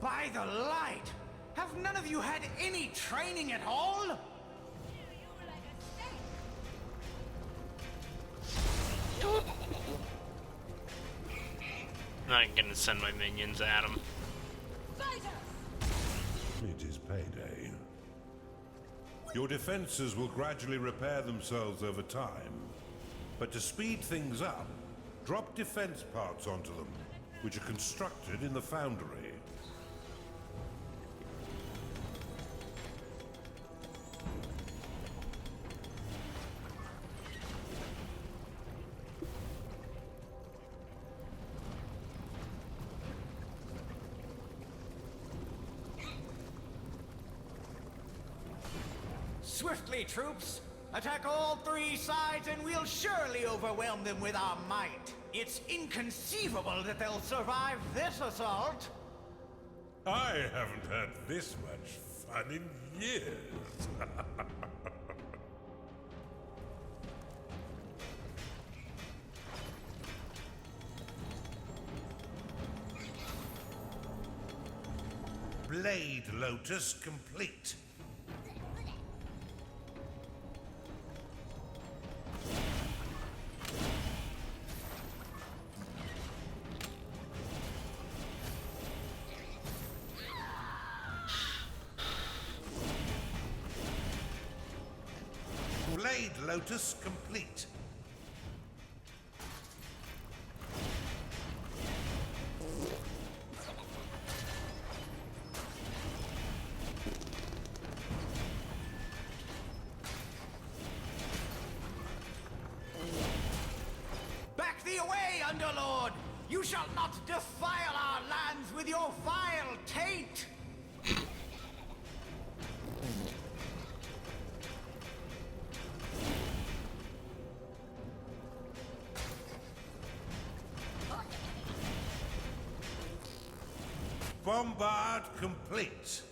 By the light! Have none of you had any training at all? I'm not gonna send my minions at him. It is payday. Your defenses will gradually repair themselves over time. But to speed things up, drop defense parts onto them, which are constructed in the foundry. Swiftly, troops! Attack all three sides and we'll surely overwhelm them with our might. It's inconceivable that they'll survive this assault. I haven't had this much fun in years. Blade Lotus complete. Blade Lotus complete. Back thee away, Underlord! You shall not defile our lands with your vile taint! Bombard complete.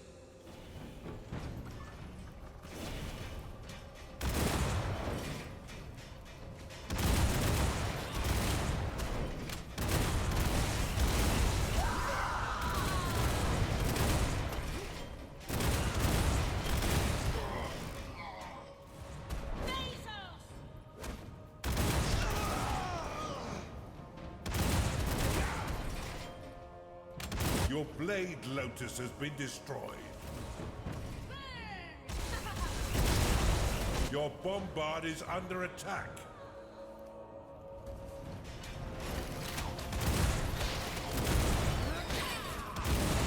Your Blade Lotus has been destroyed. Your Bombard is under attack.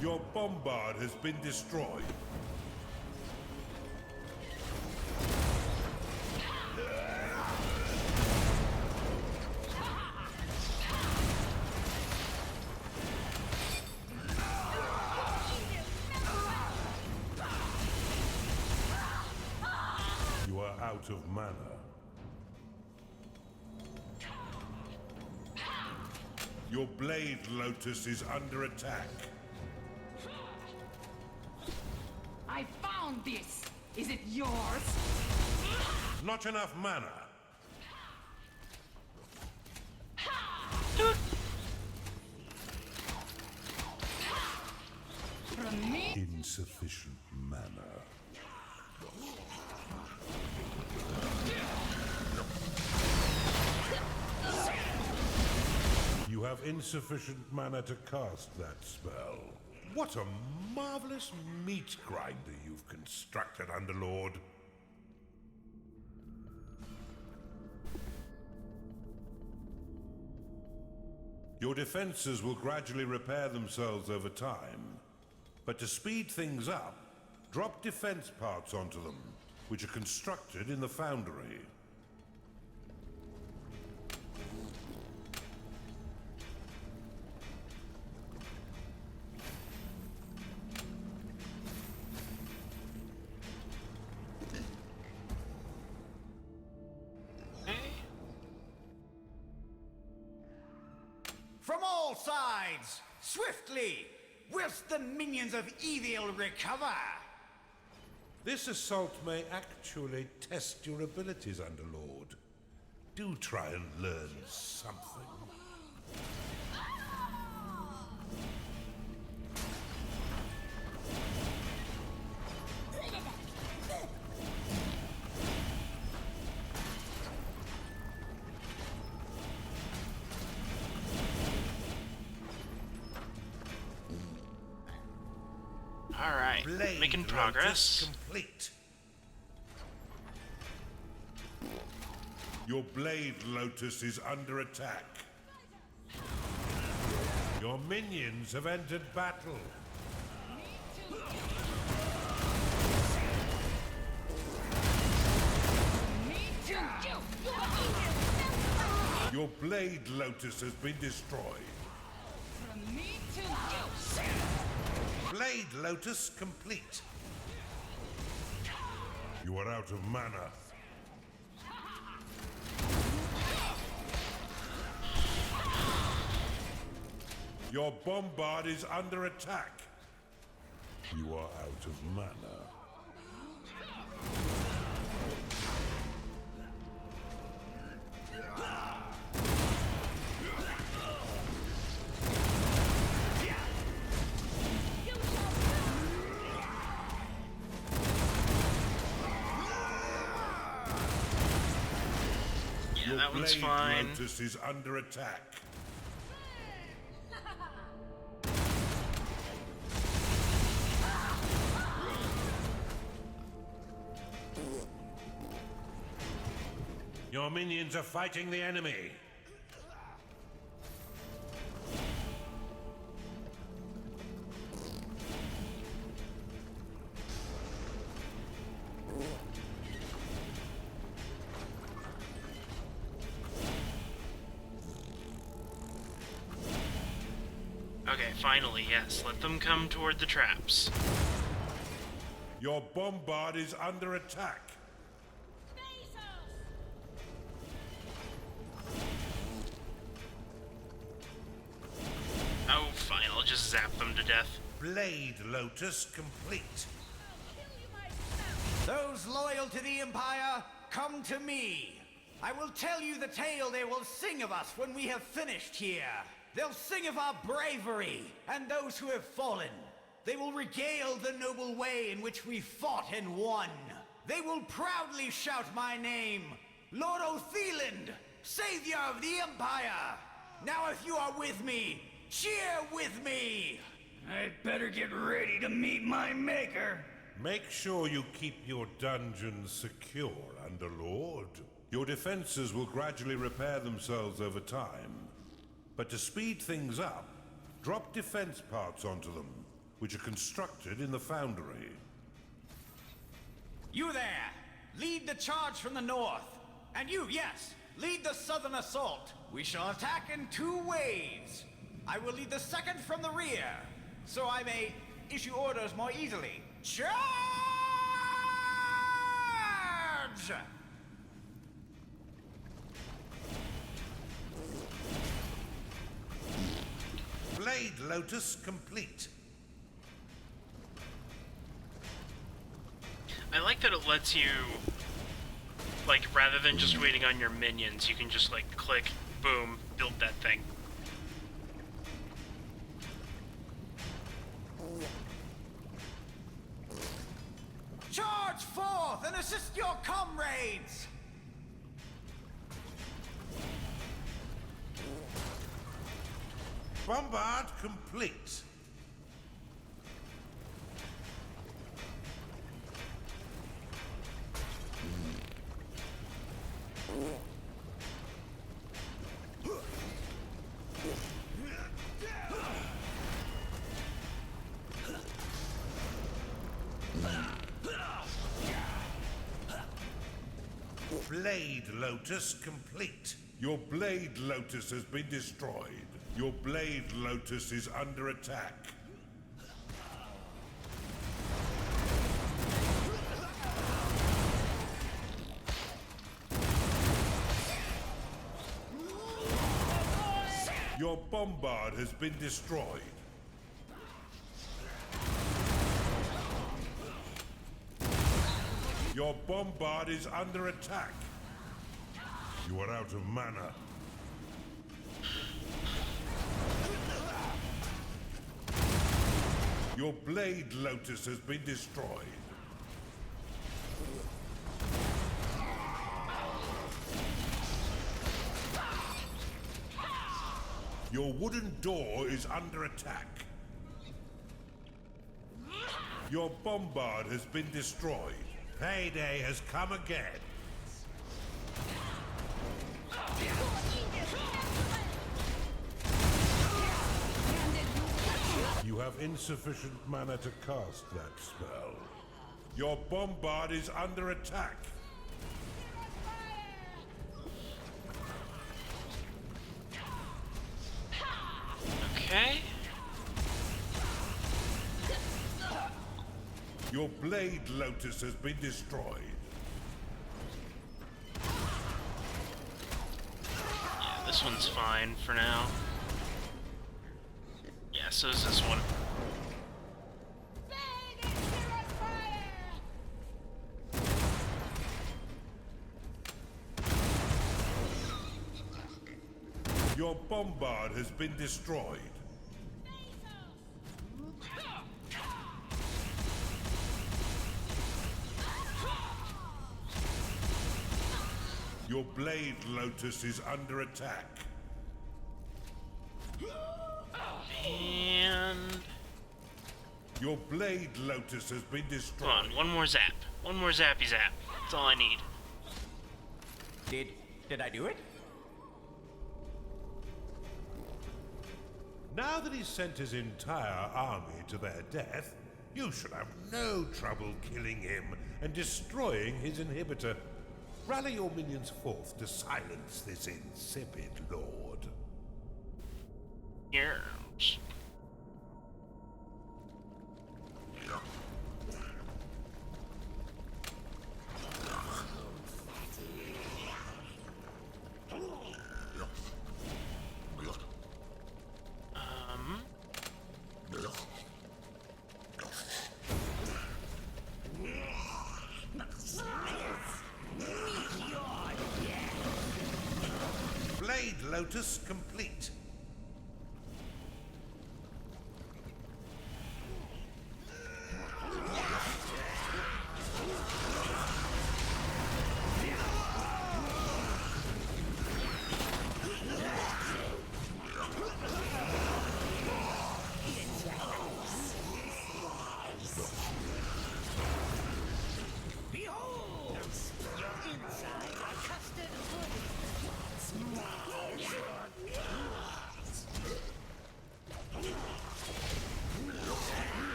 Your Bombard has been destroyed. You are out of mana. Your Blade Lotus is under attack. I found this! Is it yours? Not enough mana. From me? Insufficient mana. You have insufficient mana to cast that spell. What a marvelous meat grinder you've constructed, Underlord. Your defenses will gradually repair themselves over time. But to speed things up, drop defense parts onto them, which are constructed in the foundry. From all sides, swiftly, whilst the minions of evil recover. This assault may actually test your abilities, Underlord. Do try and learn something. Alright, Blade making progress. Lotus complete. Your Blade Lotus is under attack. Your minions have entered battle. Your Blade Lotus has been destroyed. From me to you! Blade Lotus complete. You are out of mana. Your bombard is under attack. You are out of mana. Yeah, that one's fine. Lotus is under attack. Your minions are fighting the enemy. Okay, finally, yes. Let them come toward the traps. Your bombard is under attack. Oh, fine. I'll just zap them to death. Blade Lotus complete. Those loyal to the Empire, come to me. I will tell you the tale they will sing of us when we have finished here. They'll sing of our bravery and those who have fallen. They will regale the noble way in which we fought and won. They will proudly shout my name, Lord Otheland, Savior of the Empire. Now if you are with me, cheer with me. I'd better get ready to meet my maker. Make sure you keep your dungeons secure, Underlord. Your defenses will gradually repair themselves over time. But to speed things up, drop defense parts onto them, which are constructed in the foundry. You there, lead the charge from the north. And you, yes, lead the southern assault. We shall attack in 2 ways. I will lead the second from the rear, so I may issue orders more easily. Charge! Blade Lotus complete. I like that it lets you, like, rather than just waiting on your minions, you can just, like, click, boom, build that thing. Charge forth and assist your comrades! Bombard complete. Blade Lotus complete. Your Blade Lotus has been destroyed. Your Blade Lotus is under attack. Your bombard has been destroyed. Your bombard is under attack. You are out of mana. Your Blade Lotus has been destroyed. Your wooden door is under attack. Your bombard has been destroyed. Payday has come again. You have insufficient mana to cast that spell. Your bombard is under attack. Okay. Your Blade Lotus has been destroyed. this one's fine for now. Yeah, so is this one. Your bombard has been destroyed. Your blade lotus is under attack. And... Your blade lotus has been destroyed. Come on, one more zap. One more zappy zap. That's all I need. Did I do it? Now that he's sent his entire army to their death, you should have no trouble killing him and destroying his inhibitor. Rally your minions forth to silence this insipid lord. Yes. Blade lotus complete.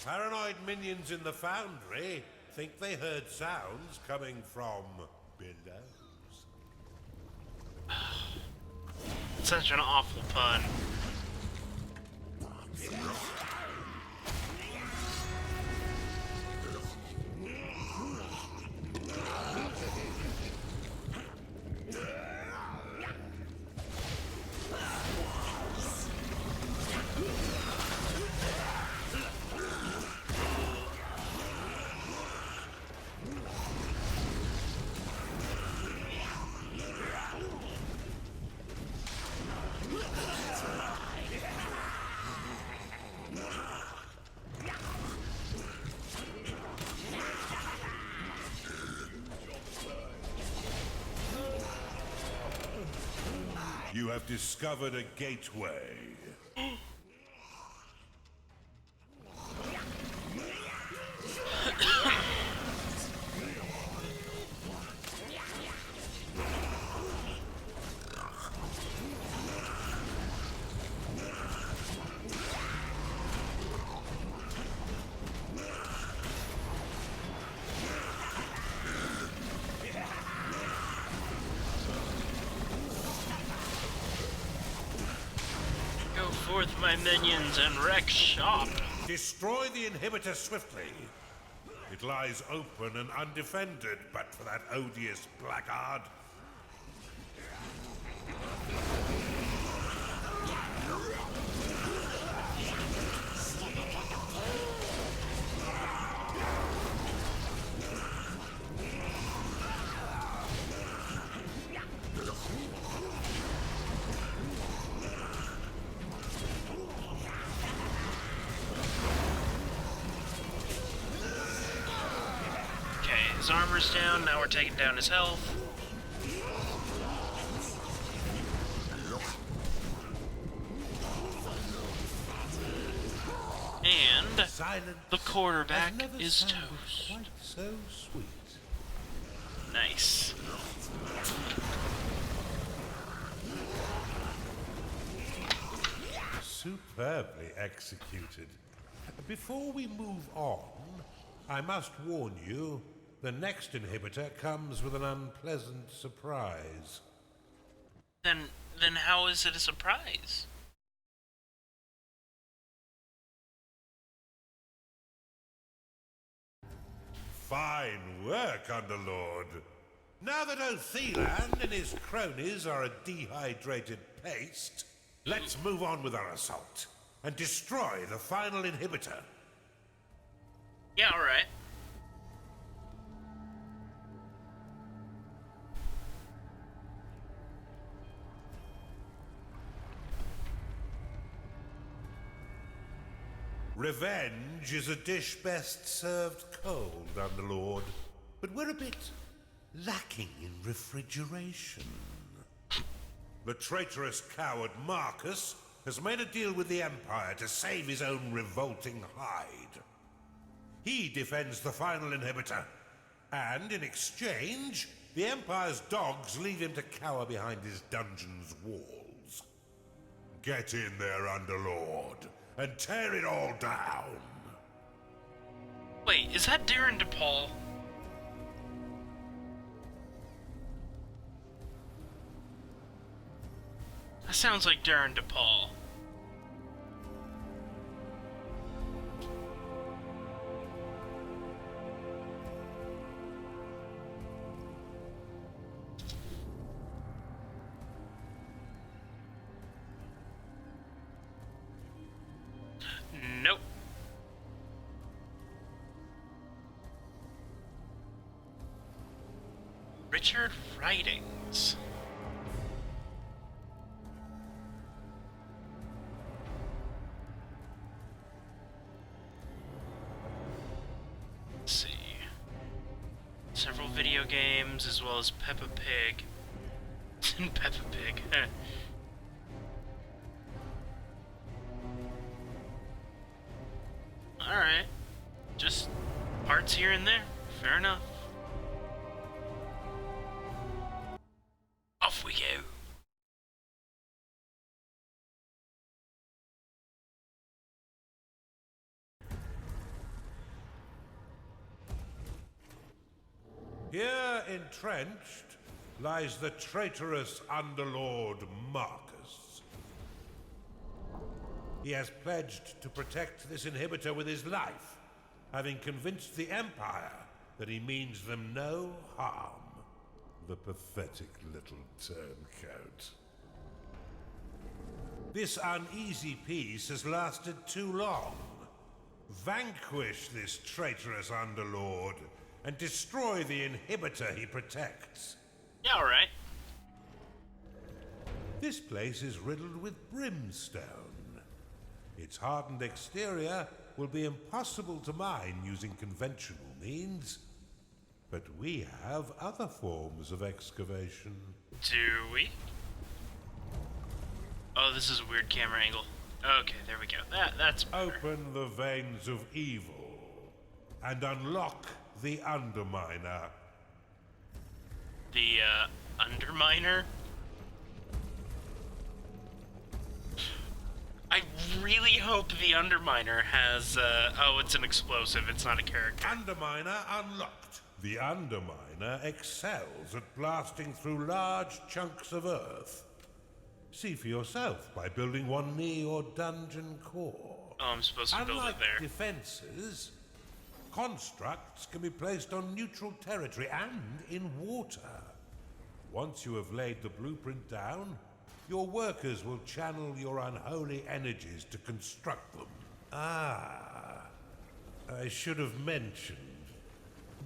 Paranoid minions in the foundry think they heard sounds coming from below. Such an awful pun. You have discovered a gateway. Forth, my minions, and wreck shop. Destroy the inhibitor swiftly. It lies open and undefended, but for that odious blackguard. His armor's down, now we're taking down his health. And the quarterback is toast. Quite so sweet. Nice. Superbly executed. Before we move on, I must warn you, the next inhibitor comes with an unpleasant surprise. Then how is it a surprise? Fine work, Underlord. Now that Otheland and his cronies are a dehydrated paste, let's move on with our assault and destroy the final inhibitor. Yeah, alright. Revenge is a dish best served cold, Underlord. But we're a bit lacking in refrigeration. The traitorous coward Marcus has made a deal with the Empire to save his own revolting hide. He defends the final inhibitor, and in exchange, the Empire's dogs leave him to cower behind his dungeon's walls. Get in there, Underlord, and tear it all down. Wait, is that Darren DePaul? That sounds like Darren DePaul. Nope. Richard Writings. Let's see. Several video games as well as Peppa Pig. Peppa Pig. Alright. Just parts here and there. Fair enough. Off we go. Here entrenched lies the traitorous Underlord Marcus. He has pledged to protect this inhibitor with his life, having convinced the Empire that he means them no harm. The pathetic little turncoat. This uneasy peace has lasted too long. Vanquish this traitorous Underlord and destroy the inhibitor he protects. Yeah, alright. This place is riddled with brimstone. Its hardened exterior will be impossible to mine using conventional means, but we have other forms of excavation. Do we? Oh, this is a weird camera angle. Okay, there we go. That's better. Open the veins of evil and unlock the Underminer. The, Underminer? I really hope the Underminer has, oh, it's an explosive, it's not a character. Underminer unlocked. The Underminer excels at blasting through large chunks of earth. See for yourself by building one near your dungeon core. Oh, I'm supposed to build it Unlike there. defenses, constructs can be placed on neutral territory and in water. Once you have laid the blueprint down, your workers will channel your unholy energies to construct them. Ah, I should have mentioned.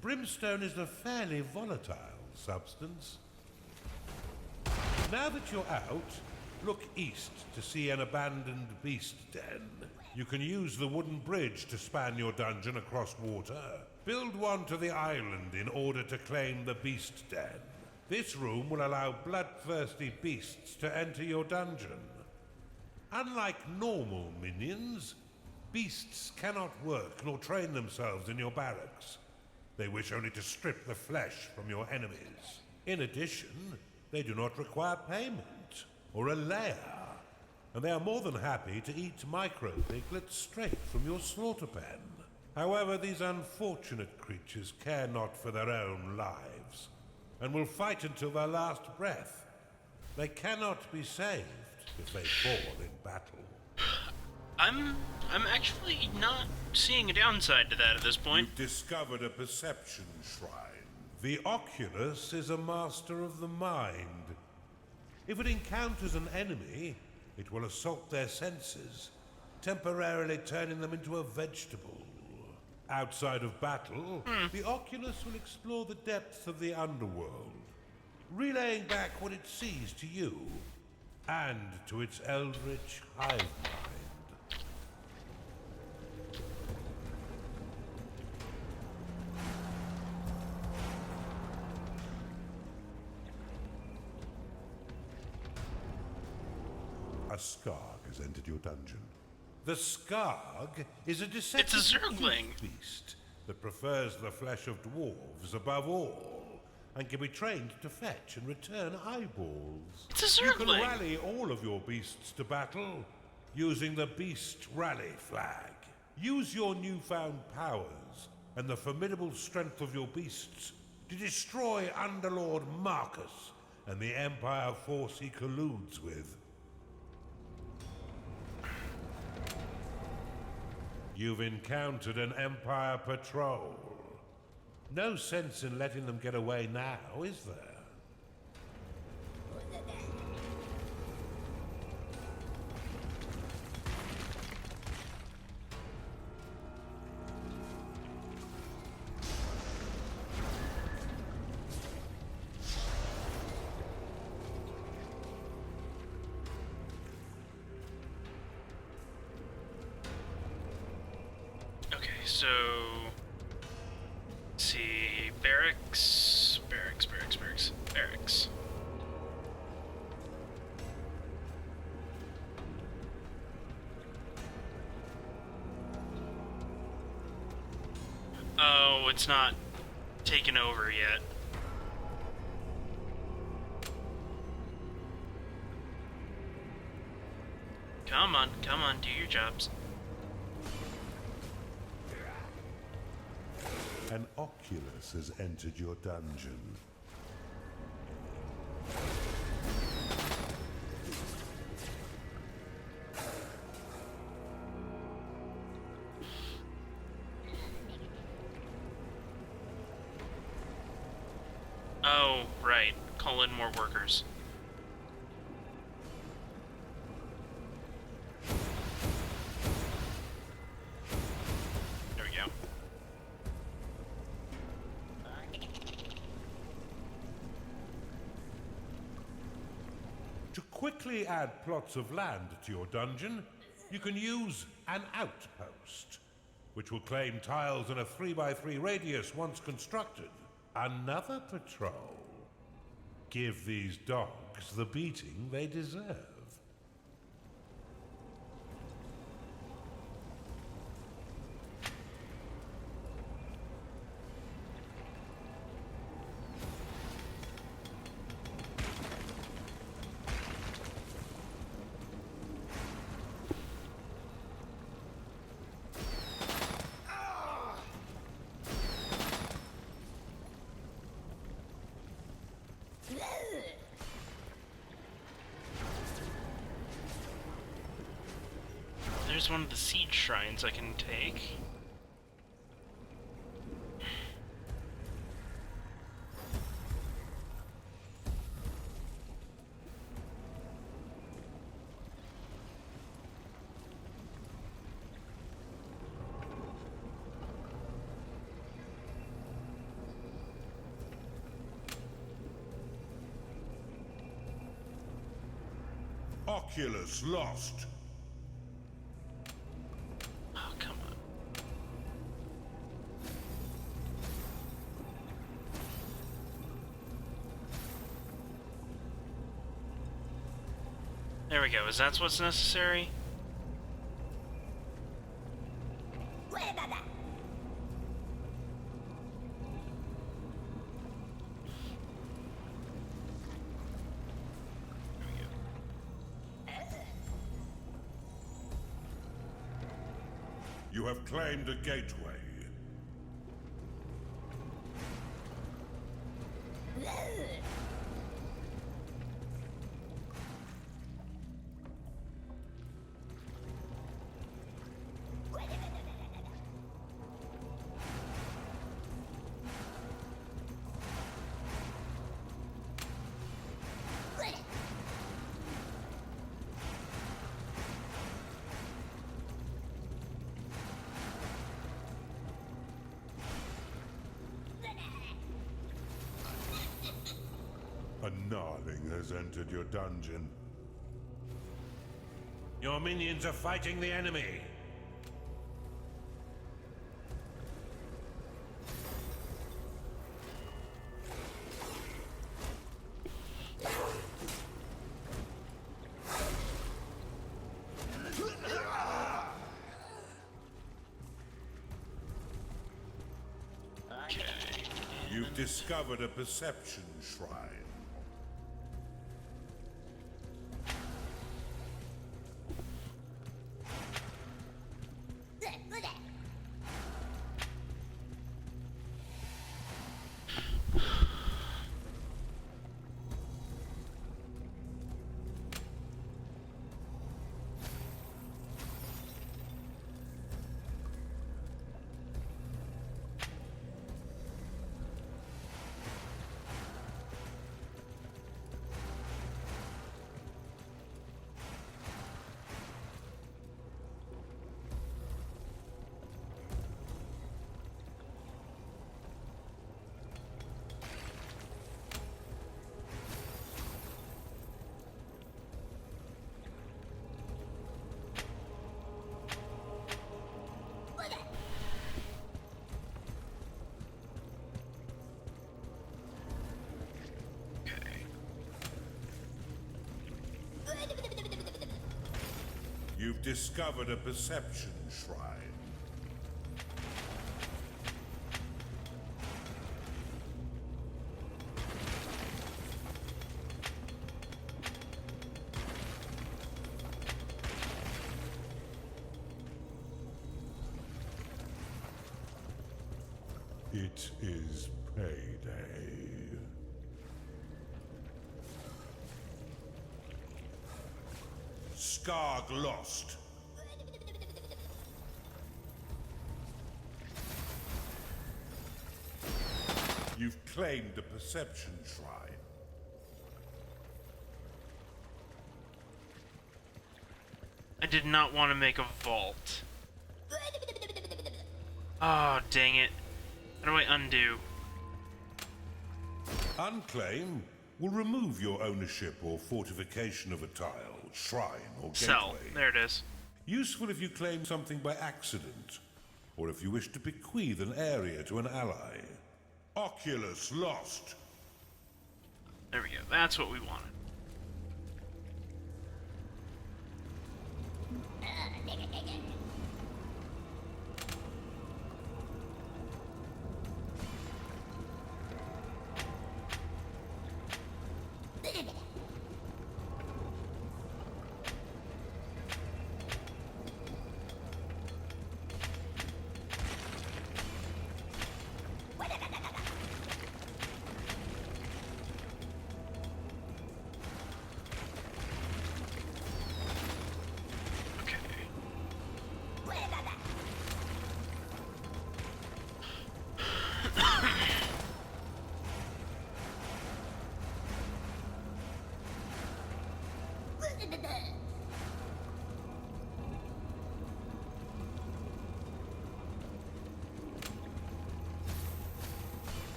Brimstone is a fairly volatile substance. Now that you're out, look east to see an abandoned beast den. You can use the wooden bridge to span your dungeon across water. Build one to the island in order to claim the beast den. This room will allow bloodthirsty beasts to enter your dungeon. Unlike normal minions, beasts cannot work nor train themselves in your barracks. They wish only to strip the flesh from your enemies. In addition, they do not require payment or a lair, and they are more than happy to eat micro-piglets straight from your slaughter pen. However, these unfortunate creatures care not for their own lives, and will fight until their last breath. They cannot be saved if they fall in battle. I'm actually not seeing a downside to that at this point. You've discovered a perception shrine. The Oculus is a master of the mind. If it encounters an enemy, it will assault their senses, temporarily turning them into a vegetable. Outside of battle, the Oculus will explore the depths of the underworld, relaying back what it sees to you and to its eldritch hive mind. A Skarg has entered your dungeon. The Skarg is a deceptive Zergling. beast that prefers the flesh of dwarves above all, and can be trained to fetch and return eyeballs. It's a You can Zergling. rally all of your beasts to battle using the Beast Rally flag. Use your newfound powers and the formidable strength of your beasts to destroy Underlord Marcus and the Empire force he colludes with. You've encountered an Empire patrol. No sense in letting them get away now, is there? Okay, so let's see, barracks. Oh, it's not taken over yet. Come on, do your jobs. An Oculus has entered your dungeon. Oh, right. Call in more workers. There we go. To quickly add plots of land to your dungeon, you can use an outpost, which will claim tiles in a 3x3 radius once constructed. Another patrol. Give these dogs the beating they deserve. There's one of the siege shrines I can take. Oculus lost. Oh, come on. There we go. Is that what's necessary? There we go. You have claimed a gateway. gnarling has entered your dungeon. Your minions are fighting the enemy. You've discovered a perception shrine. You've discovered a perception shrine. It is payday. Skarg lost. You've claimed a perception shrine. I did not want to make a vault. Oh, dang it. How do I undo? Unclaim will remove your ownership or fortification of a tile, shrine, or gateway. Sell. There it is. Useful if you claim something by accident, or if you wish to bequeath an area to an ally. Oculus lost. There we go. That's what we wanted.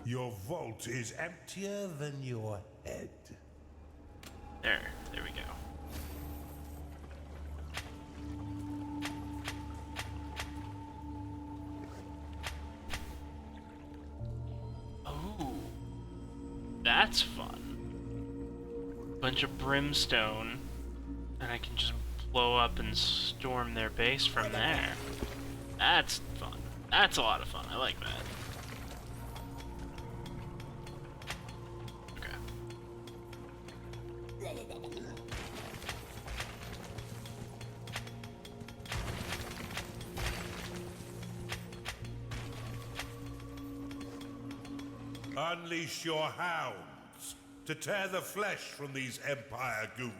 Your vault is emptier than your head. There we go. Oh, that's fun. Bunch of brimstone, and I can just blow up and storm their base from there. That's fun. That's a lot of fun. I like that. Unleash your hounds to tear the flesh from these Empire goons.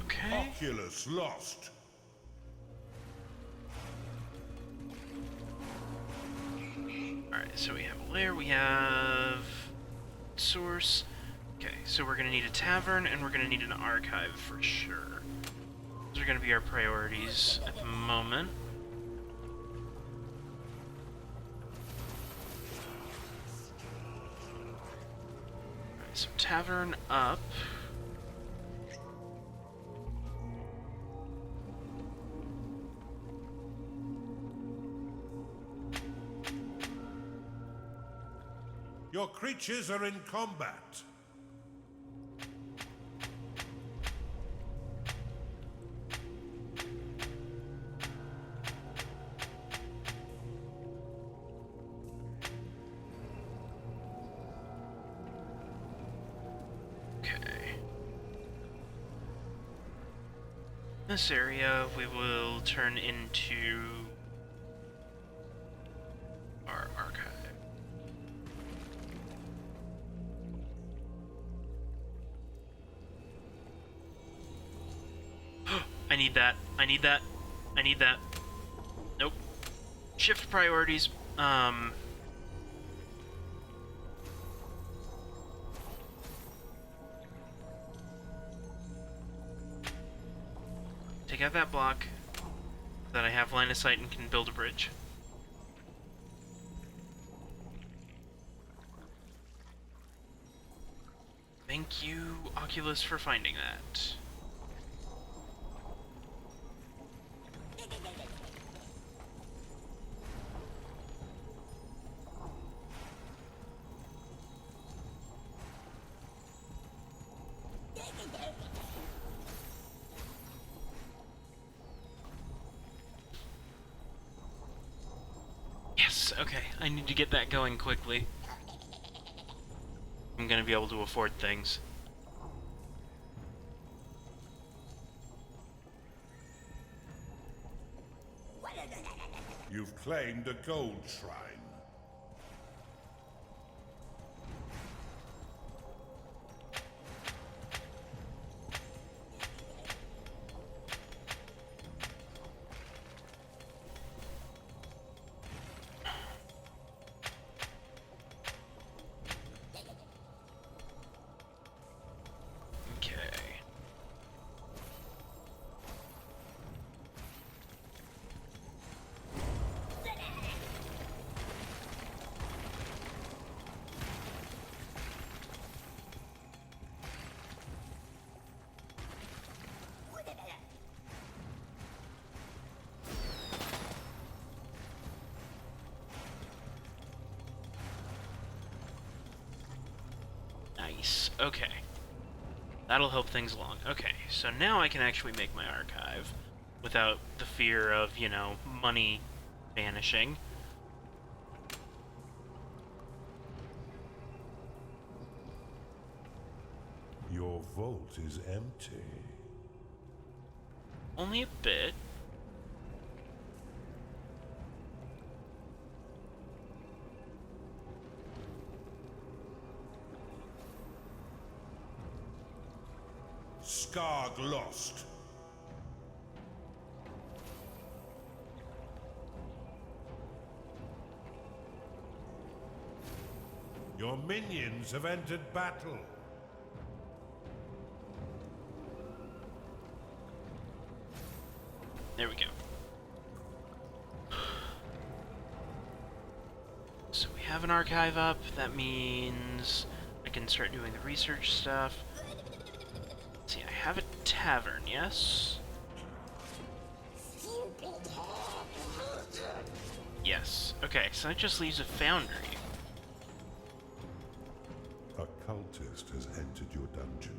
Okay. Oculus lost. Alright, so we have a lair, we have source. Okay, so we're gonna need a tavern and we're gonna need an archive for sure. Those are gonna be our priorities at the moment. Alright, so tavern up. Your creatures are in combat. Okay. This area we will turn into our archive. I need that. I need that. I need that. Nope. Shift priorities. Take out that block so that I have line of sight and can build a bridge. Thank you, Oculus, for finding that. Yes, okay, I need to get that going quickly. I'm gonna be able to afford things. You've claimed a gold shrine. Okay. Nice. Okay. That'll help things along. Okay, so now I can actually make my archive without the fear of, you know, money vanishing. Your vault is empty. Only a bit. Skarg lost. Your minions have entered battle. There we go. So we have an archive up. That means I can start doing the research stuff. Let's see, I have a tavern, yes? Yes. Okay, so that just leaves a foundry. A cultist has entered your dungeon.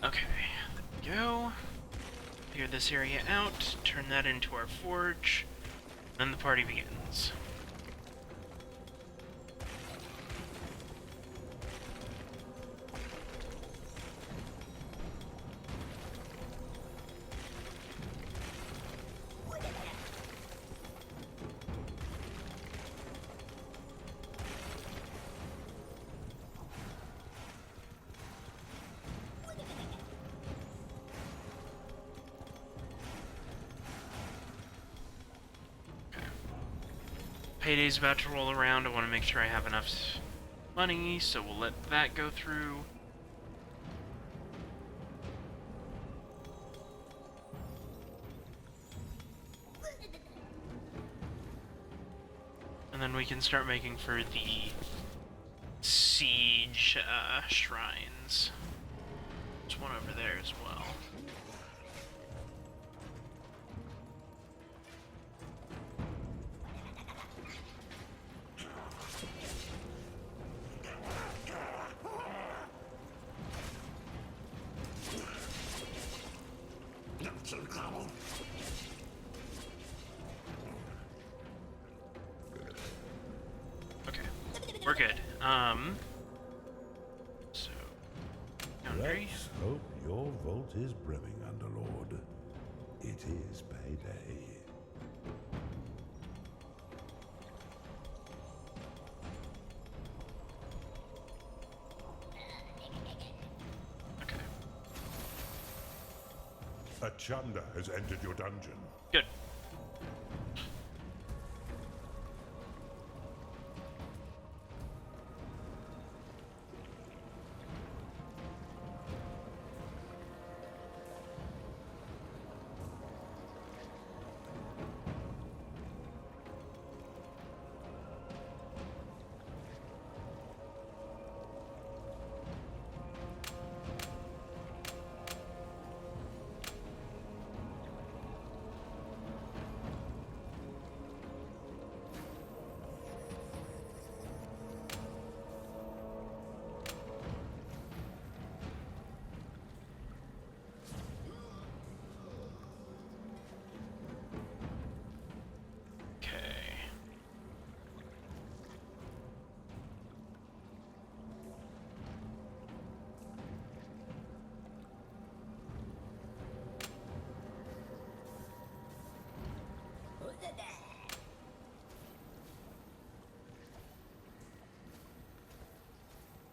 Okay, there we go. Clear this area out, turn that into our forge, then the party begins. Payday's about to roll around. I want to make sure I have enough money, so we'll let that go through. And then we can start making for the siege shrines. There's one over there as well. Okay, we're good. So, boundary. Let's hope your vault is brimming, Underlord. It is payday. Okay, A Chunda has entered your dungeon. good. Okay.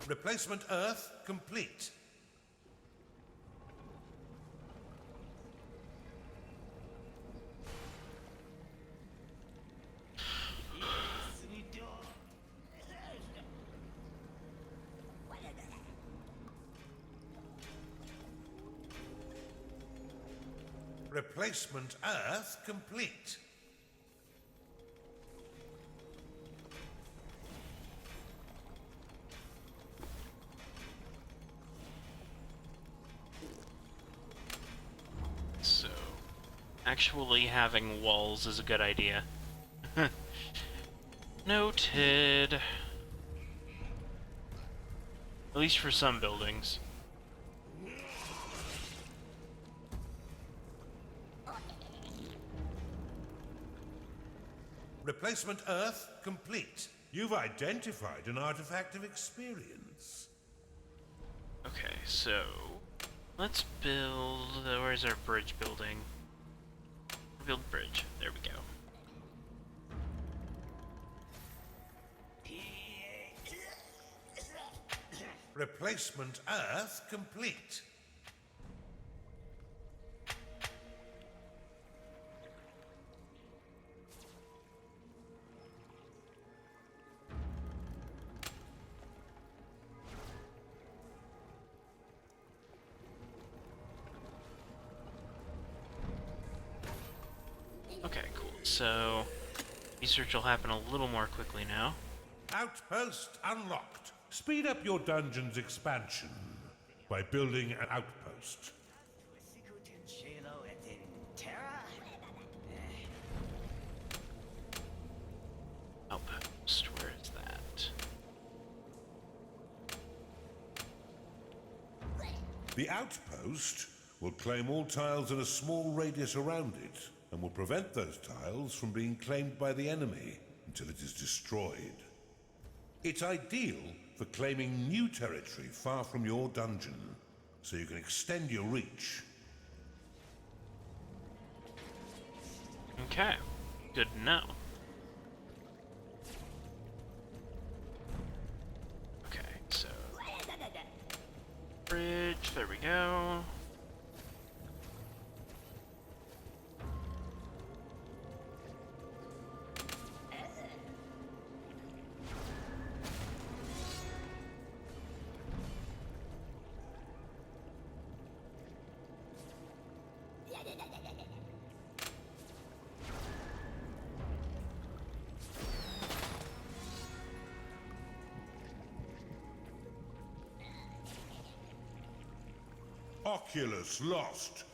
Replacement Earth complete. Replacement Earth complete. So, actually having walls is a good idea. Noted. At least for some buildings. Replacement Earth complete. You've identified an artifact of experience. Okay, so let's build. Where's our bridge building? Build bridge. There we go. Replacement Earth complete. so research will happen a little more quickly now. Outpost unlocked. Speed up your dungeon's expansion by building an outpost. Outpost, where is that? The outpost will claim all tiles in a small radius around it, and will prevent those tiles from being claimed by the enemy until it is destroyed. It's ideal for claiming new territory far from your dungeon, so you can extend your reach. Okay, good to know. Okay, so... bridge, there we go. Oculus lost.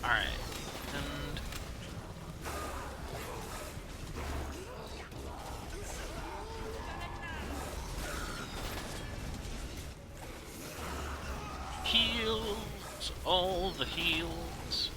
Alright, and... heals, all the heals.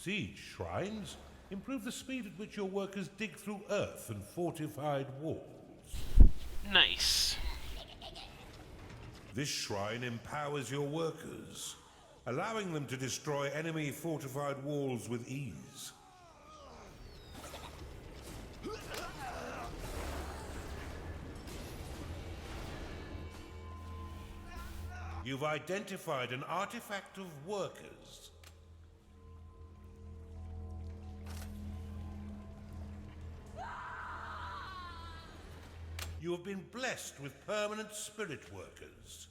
Siege shrines improve the speed at which your workers dig through earth and fortified walls. Nice. This shrine empowers your workers, allowing them to destroy enemy fortified walls with ease. You've identified an artifact of workers. You have been blessed with permanent spirit workers.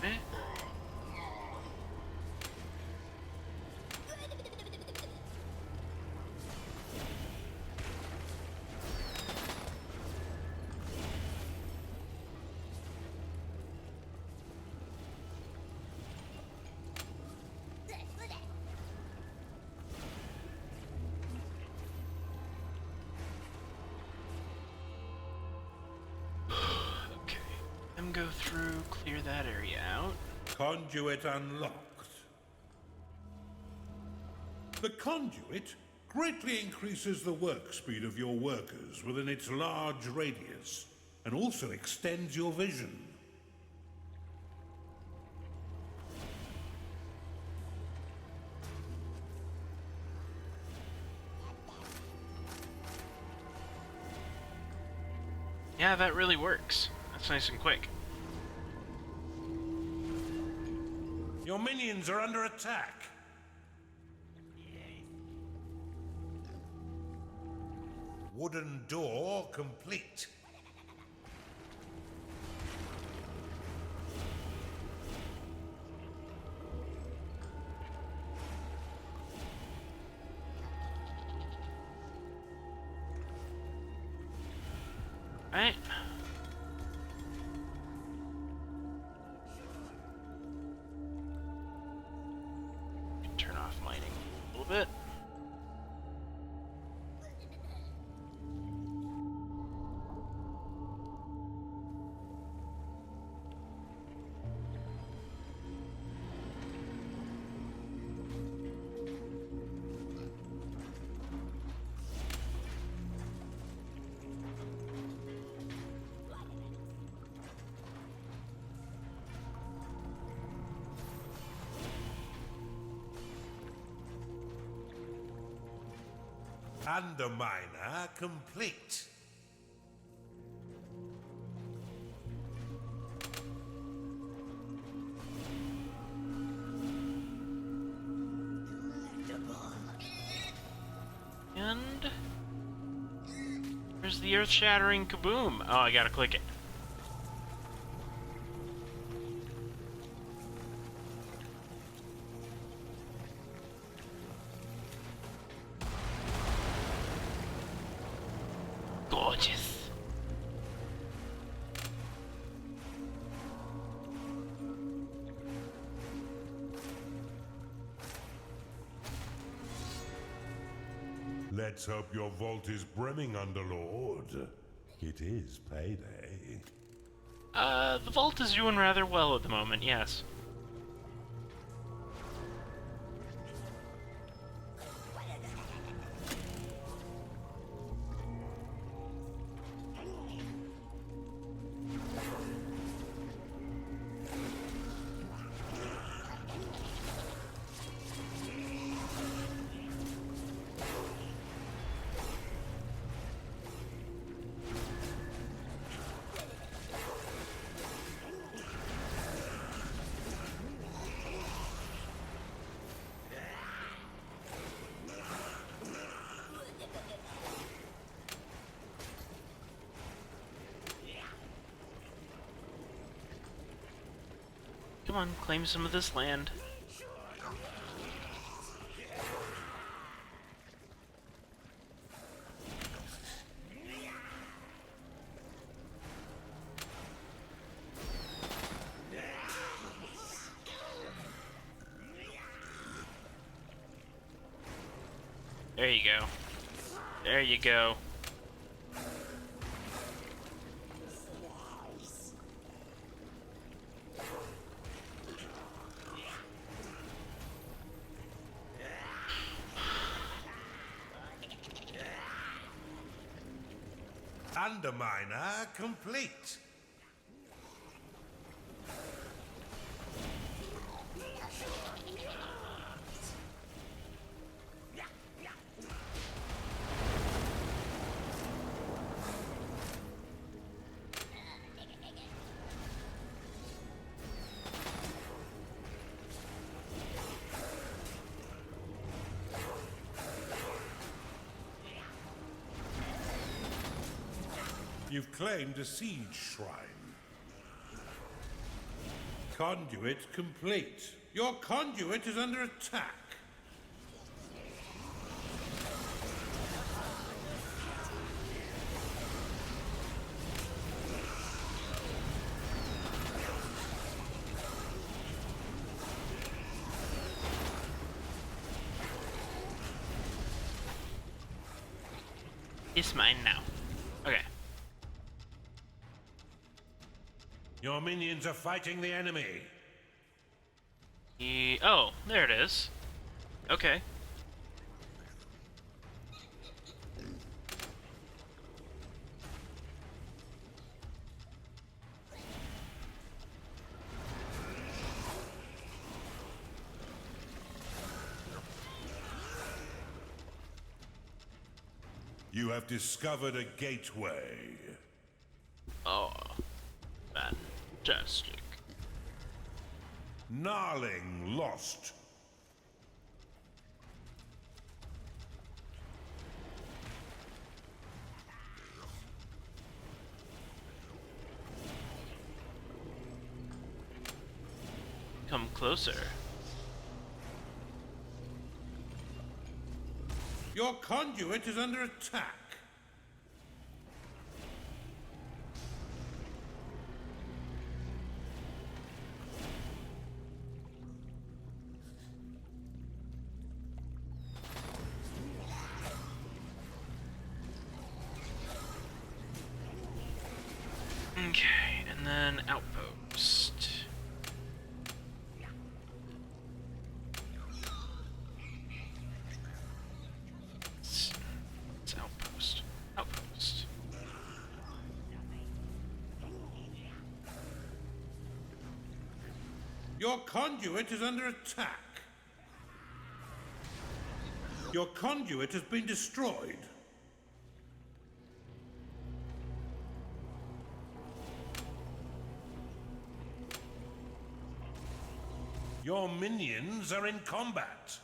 Eh? Go through, clear that area out. Conduit unlocked. The conduit greatly increases the work speed of your workers within its large radius, and also extends your vision. Yeah, that really works. That's nice and quick. Your minions are under attack. Wooden door complete. Right. Turn off mining a little bit. Underminer complete. And where's the earth-shattering kaboom? Oh, I gotta click it. Gorgeous. Let's hope your vault is brimming, Underlord. It is payday. The vault is doing rather well at the moment, yes. Come on, claim some of this land. There you go. There you go. Underminer complete. You've claimed a siege shrine. Conduit complete. Your conduit is under attack. It's mine now. Okay. Your minions are fighting the enemy. Oh, there it is. Okay. You have discovered a gateway. Oh. Fantastic. Gnarling lost. Come closer. Your conduit is under attack. Okay, and then outpost. It's outpost. Outpost. Your conduit is under attack. Your conduit has been destroyed. Your minions are in combat.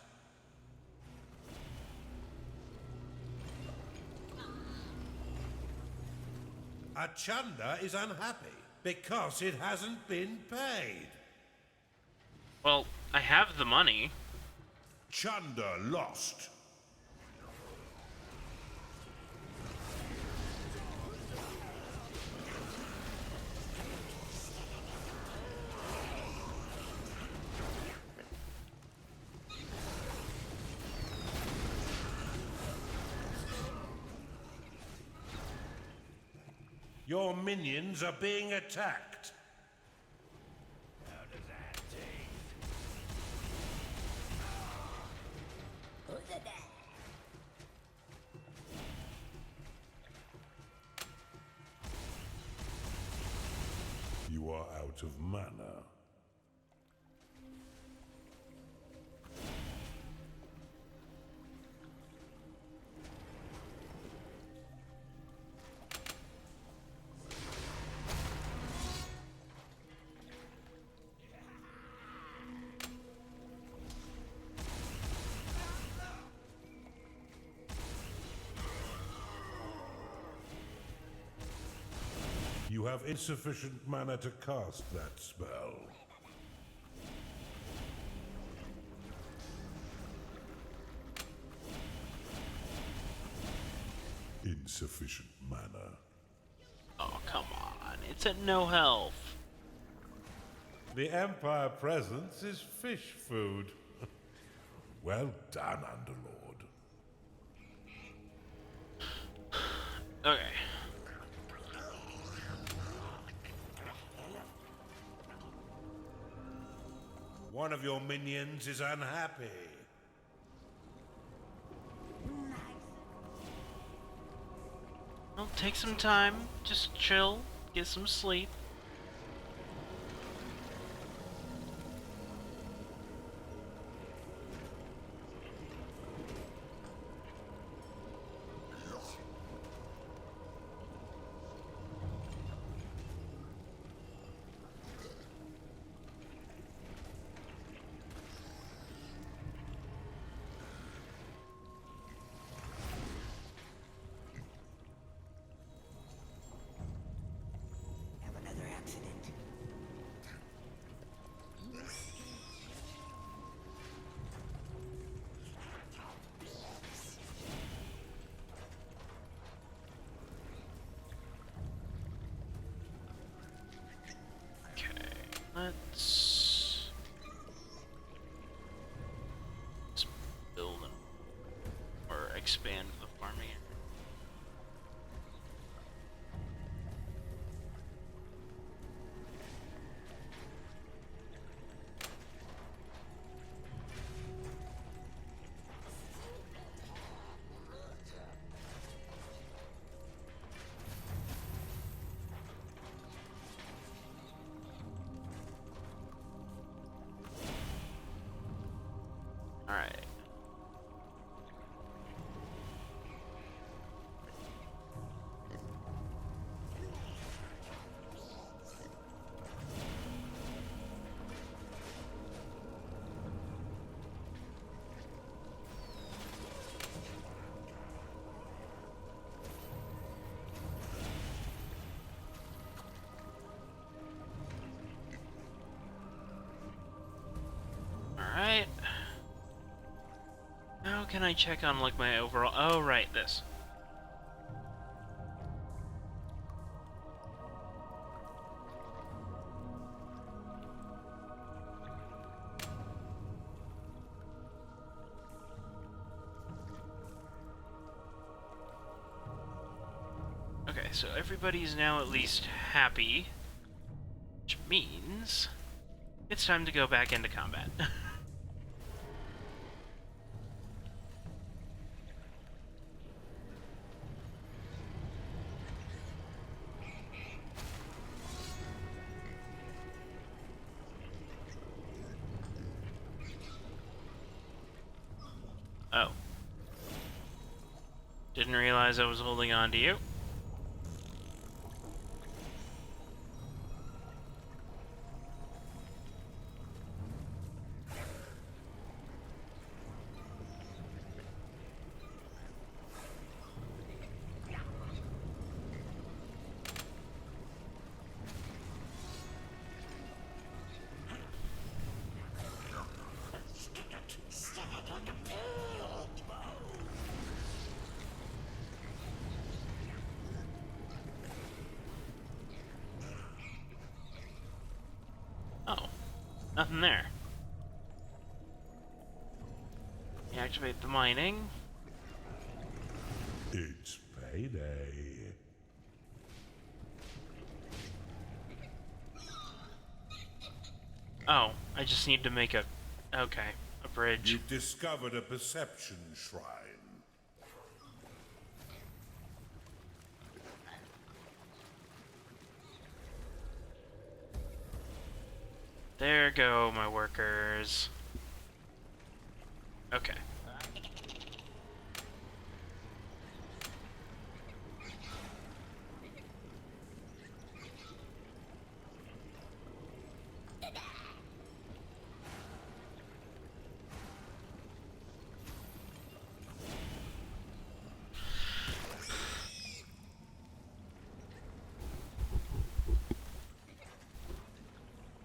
Achanda is unhappy because it hasn't been paid. Well, I have the money. Chanda lost. Your minions are being attacked. How does that taste? You are out of mana. You have insufficient mana to cast that spell. Insufficient mana. Oh, come on. It's at no health. The Empire presence is fish food. Well done, Underlord. Okay. One of your minions is unhappy. Well, take some time. Just chill. Get some sleep. Have another accident. Okay. Let's build or expand the farming area. Alright. can I check on, like, my overall... Oh, right, this. Okay, so everybody's now at least happy, which means it's time to go back into combat. Oh. Didn't realize I was holding on to you. Oh, nothing there. Activate the mining. It's payday. Oh, I just need to make a... Okay, a bridge. You've discovered a perception shrine. There go my workers. Okay.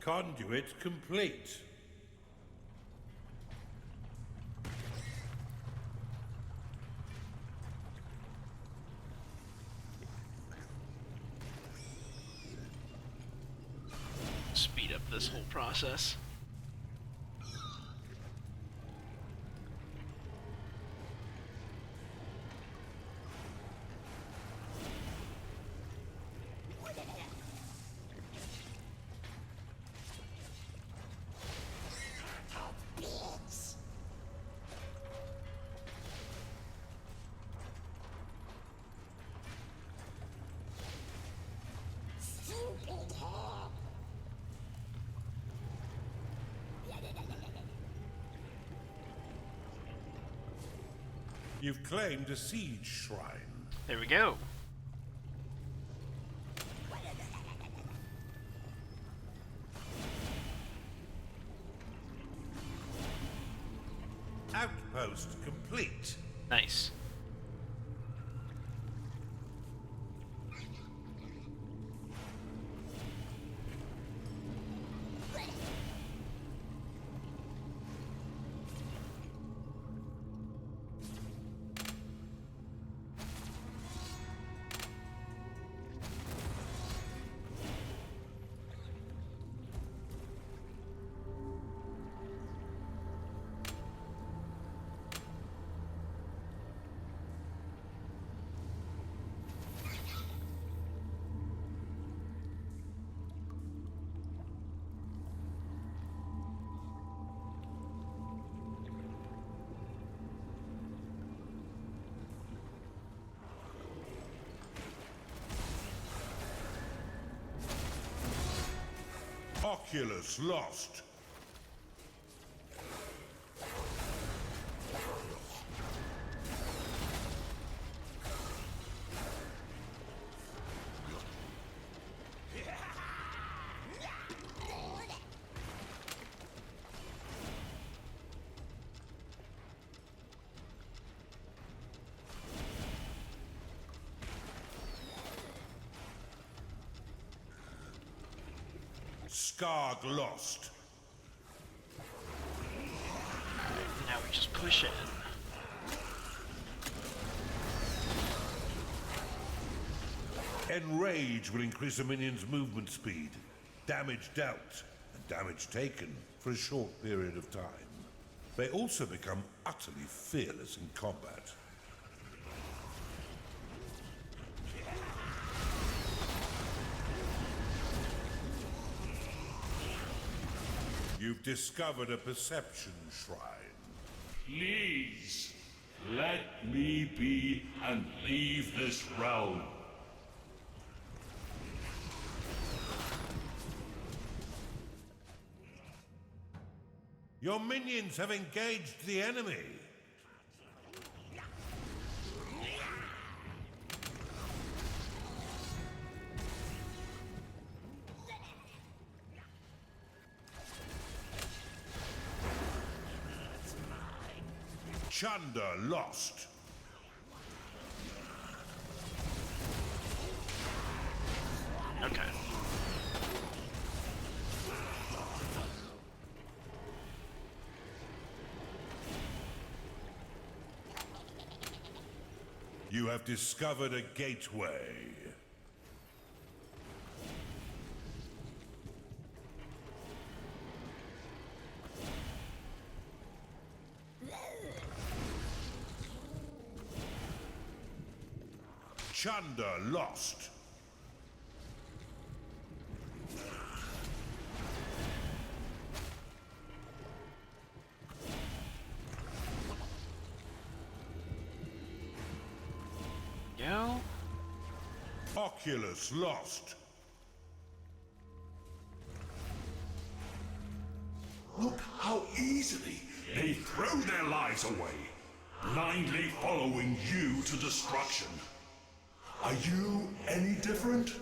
Conduit complete. Speed up this whole process. You've claimed a siege shrine. There we go. Outpost complete. Nice. Oculus lost. Skarg lost. Now we just push it. Enrage will increase a minion's movement speed, damage dealt, and damage taken for a short period of time. They also become utterly fearless in combat. You've discovered a perception shrine. Please, let me be and leave this realm. Your minions have engaged the enemy. Chunder lost. Okay. You have discovered a gateway. Chunder lost. Yo. Oculus lost. Look how easily they throw their lives away, blindly following you to destruction. Are you any different?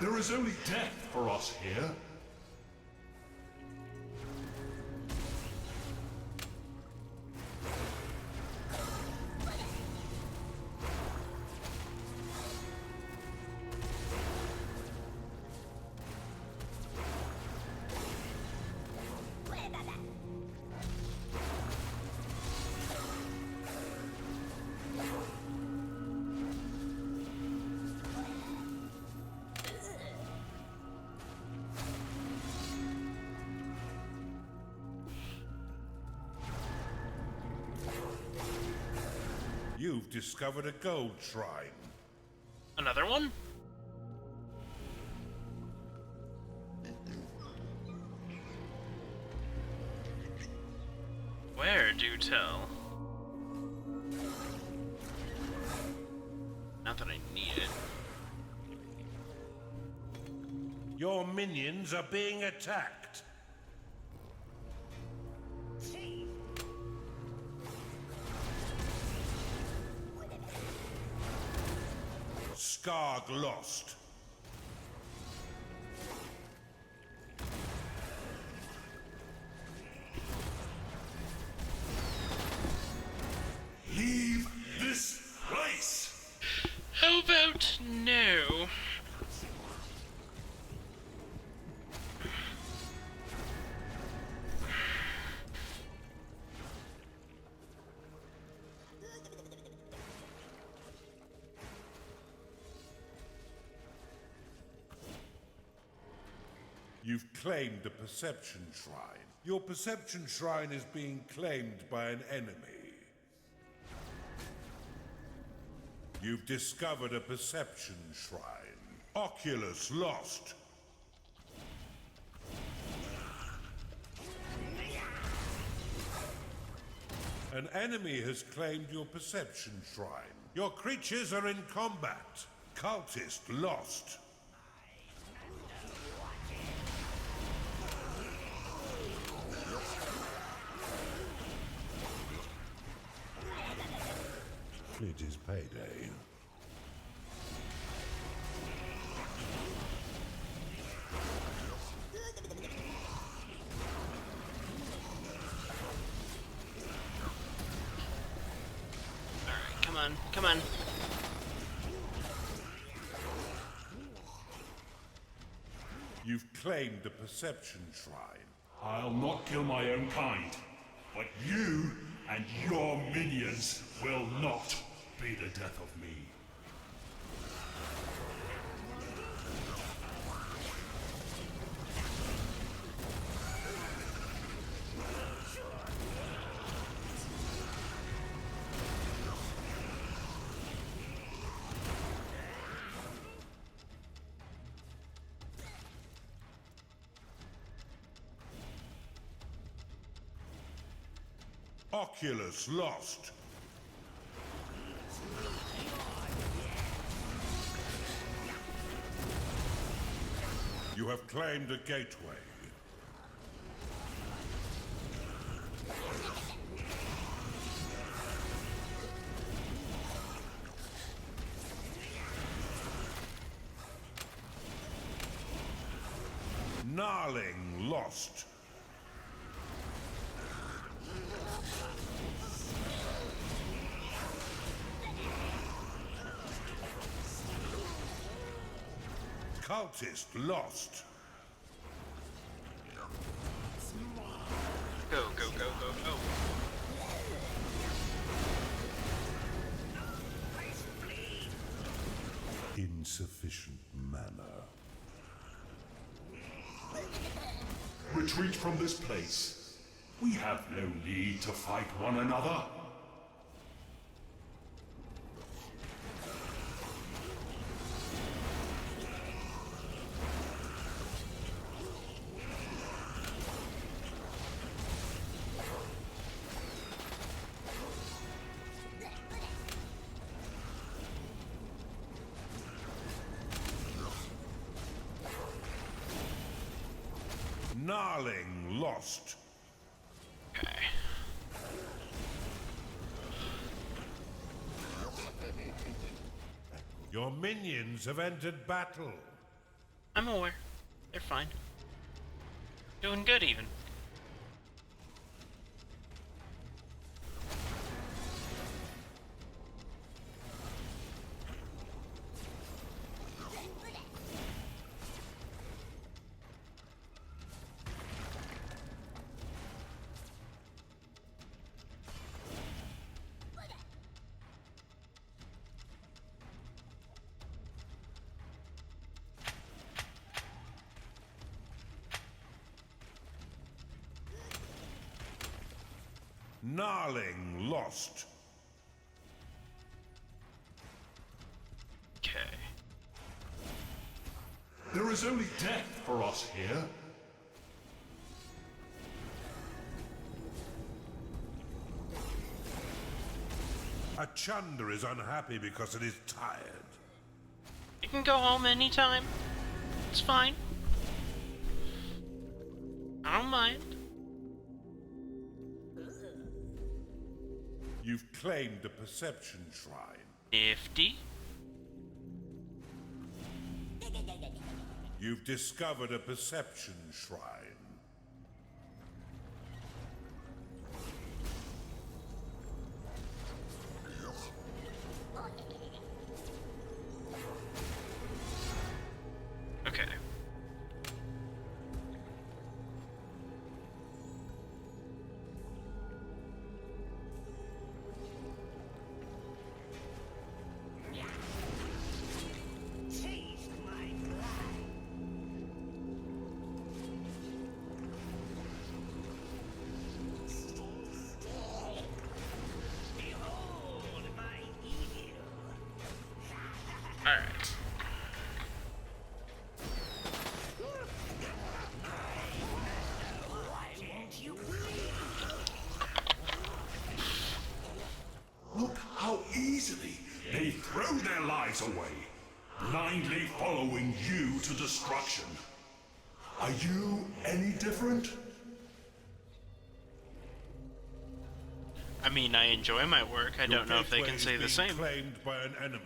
There is only death for us here. You've discovered a gold shrine. Another one? Where, do tell? Not that I need it. Your minions are being attacked. Skarg lost. Leave this place! How about no? You've claimed a perception shrine. Your perception shrine is being claimed by an enemy. You've discovered a perception shrine. Oculus lost. An enemy has claimed your perception shrine. Your creatures are in combat. Cultist lost. It is payday. Alright, come on, come on. You've claimed a perception shrine. I'll not kill my own kind, but you and your minions will not be the death of me. Oculus lost. You have claimed a gateway. Gnarling lost. Cultist lost. Go, go, go, go, go. Insufficient mana. Retreat from this place. We have no need to fight one another. Gnarling lost. Okay. Your minions have entered battle. I'm aware. They're fine. Doing good, even. Gnarling lost. Okay. There is only death for us here. A chunder is unhappy because it is tired. You can go home anytime. It's fine. I don't mind. You've claimed a perception shrine. Nifty. You've discovered a perception shrine. Okay. Taste my blood. Behold my evil. Alright. Why won't you Look how easily they throw their lives away, blindly following you to destruction. Are you any different? I mean, I enjoy my work. I don't know if they Gateway can is say the being same. Claimed by an enemy.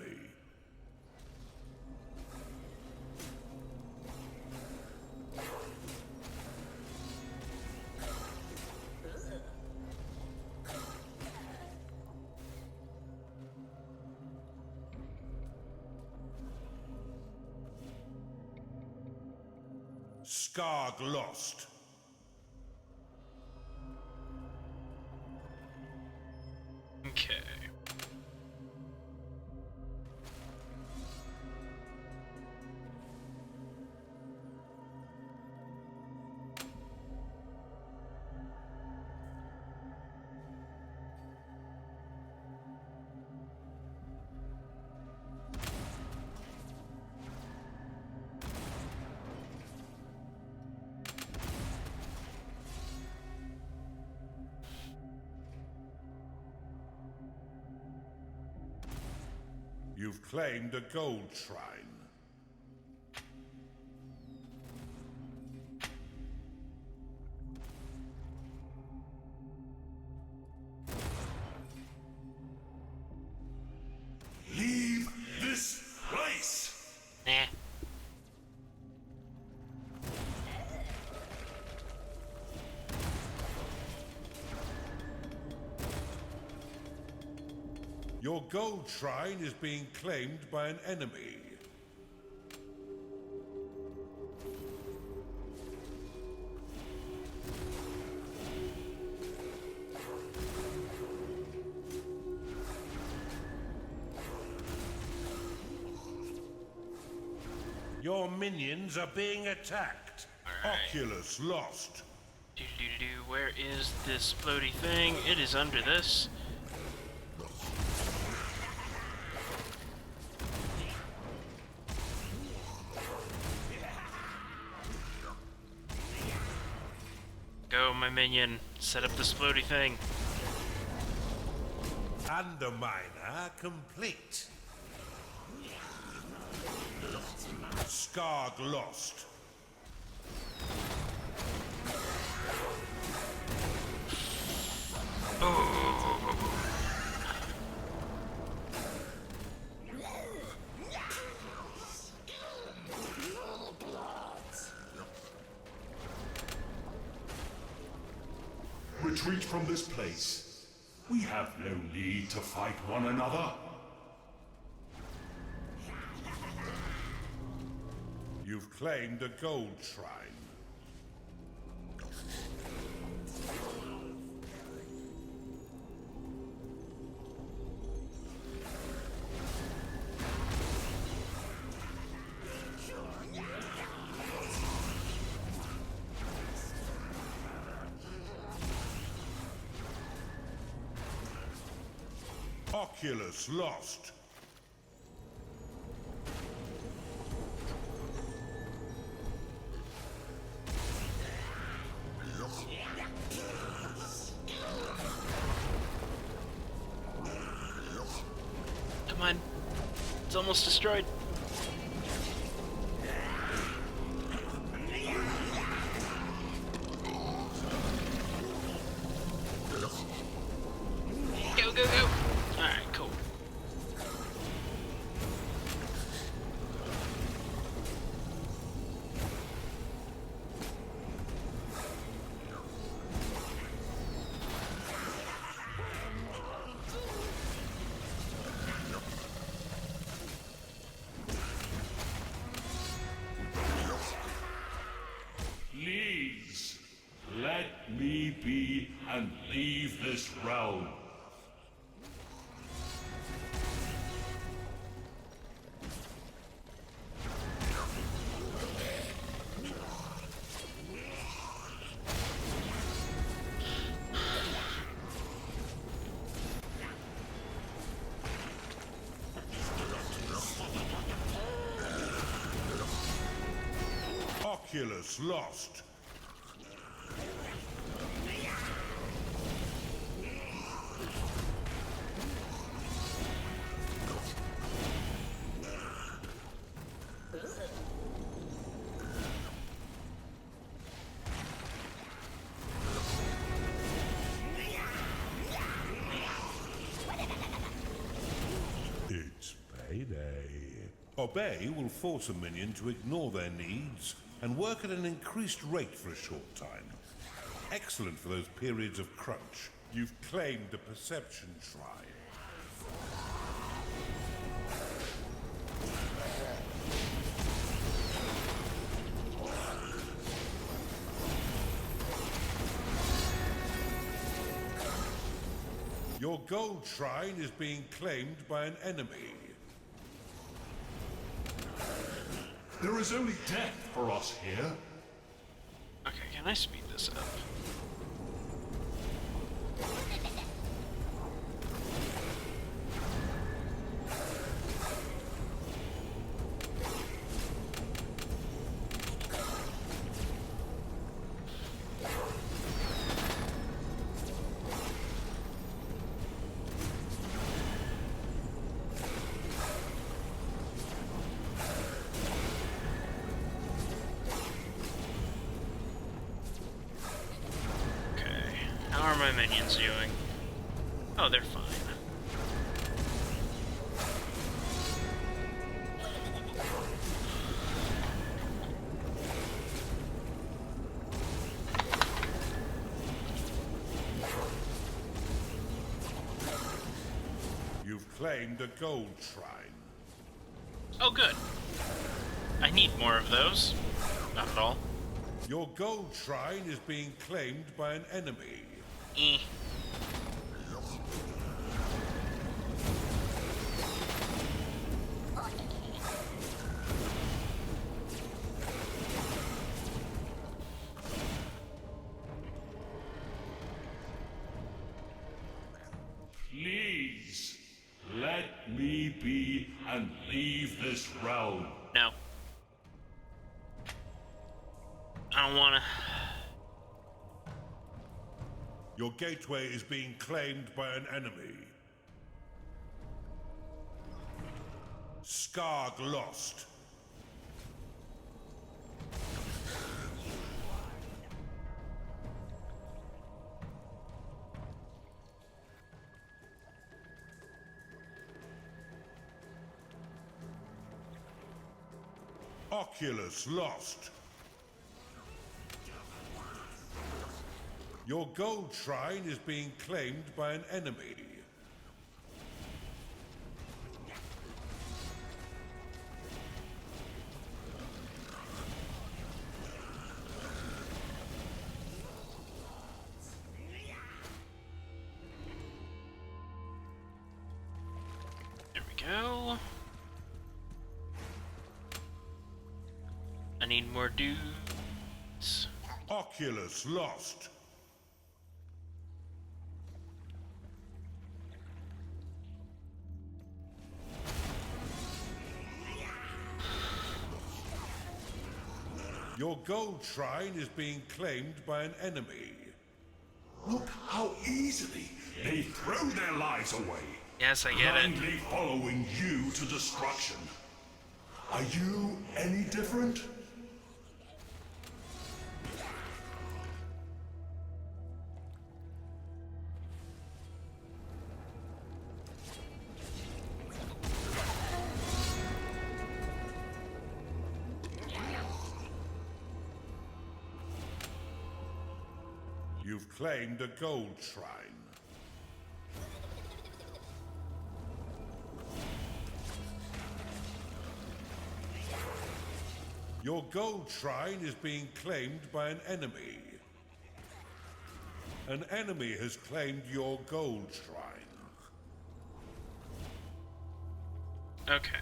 Skarg lost. Okay. You've claimed a gold shrine. Leave this place! Nah. Your gold shrine is being claimed by an enemy. Your minions are being attacked. Alright. Oculus lost. Do-do-do-do. Where is this floaty thing? It is under this. Go, my minion. Set up this floaty thing. Underminer complete. Skarg lost. Retreat from this place. We have no need to fight one another. You've claimed a gold shrine. Oculus lost. mind. It's almost destroyed. Go, go, go! Alright, cool. Please, let me be and leave this realm. Oculus lost. It's payday. Obey will force a minion to ignore their needs and work at an increased rate for a short time. Excellent for those periods of crunch. You've claimed the Perception Shrine. Your gold shrine is being claimed by an enemy. There is only death for us here. Okay, can I speed this up? How are my minions doing? Oh, they're fine. You've claimed a gold shrine. Oh, good. I need more of those. Not at all. Your gold shrine is being claimed by an enemy. Eh. Please, let me be and leave this realm. No. I don't wanna. Your gateway is being claimed by an enemy. Skarg lost. Oculus lost. Your gold shrine is being claimed by an enemy. There we go. I need more dudes. Oculus lost. Your gold shrine is being claimed by an enemy. Look how easily they throw their lives away. Yes, I get it. blindly following you to destruction. Are you any different? You've claimed a gold shrine. Your gold shrine is being claimed by an enemy. An enemy has claimed your gold shrine. Okay.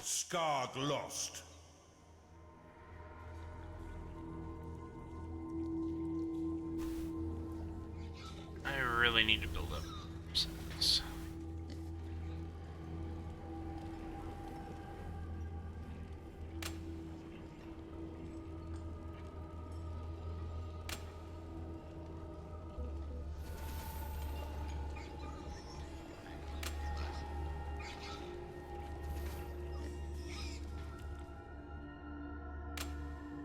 Skarg lost. I really need to build up settings.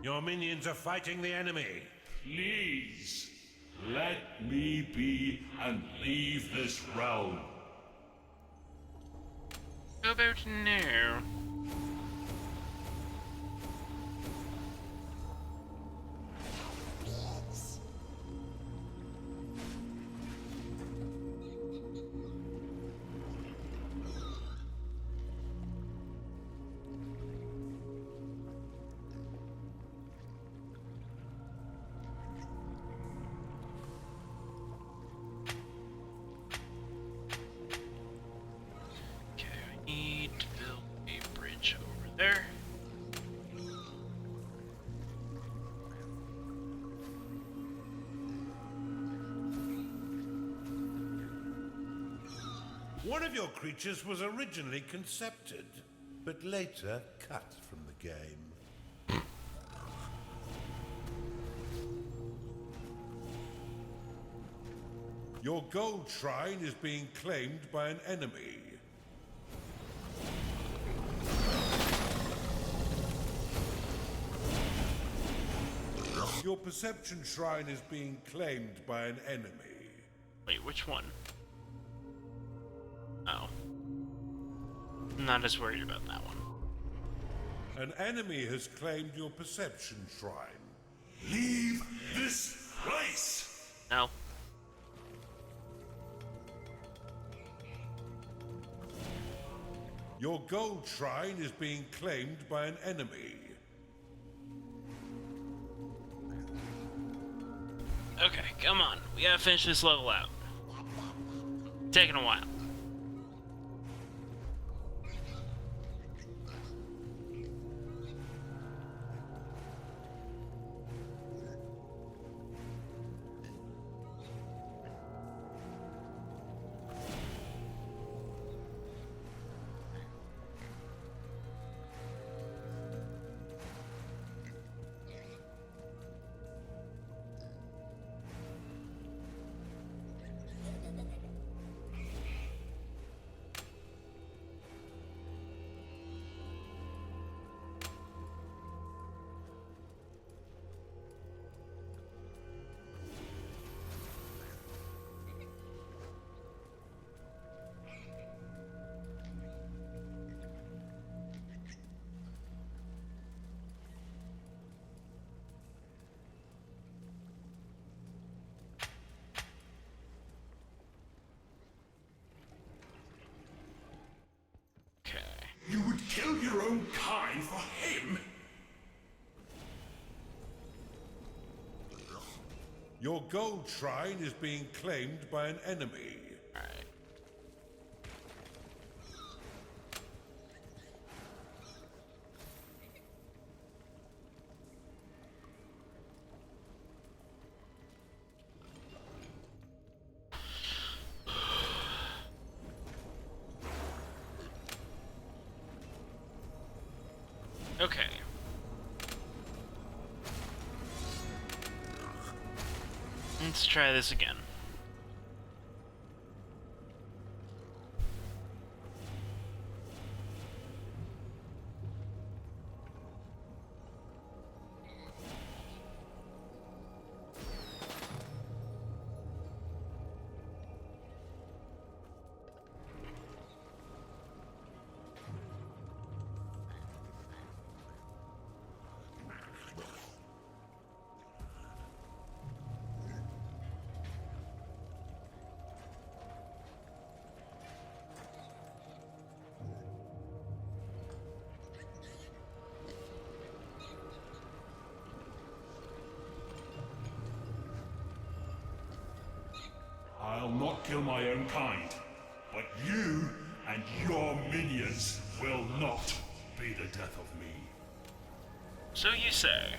Your minions are fighting the enemy. Please, let me be and leave this realm. How about now? Okay, I need to build a bridge over there. One of your creatures was originally concepted, but later cut from the game. Your gold shrine is being claimed by an enemy. Your perception shrine is being claimed by an enemy. Wait, which one? Oh. Not as worried about that one. An enemy has claimed your perception shrine. Leave this place! No. Your gold shrine is being claimed by an enemy. Okay, come on. We gotta finish this level out. Taking a while. You would kill your own kind for him? Your gold shrine is being claimed by an enemy. Alright. Okay. Let's try this again. I'll not kill my own kind, but you and your minions will not be the death of me. So you say.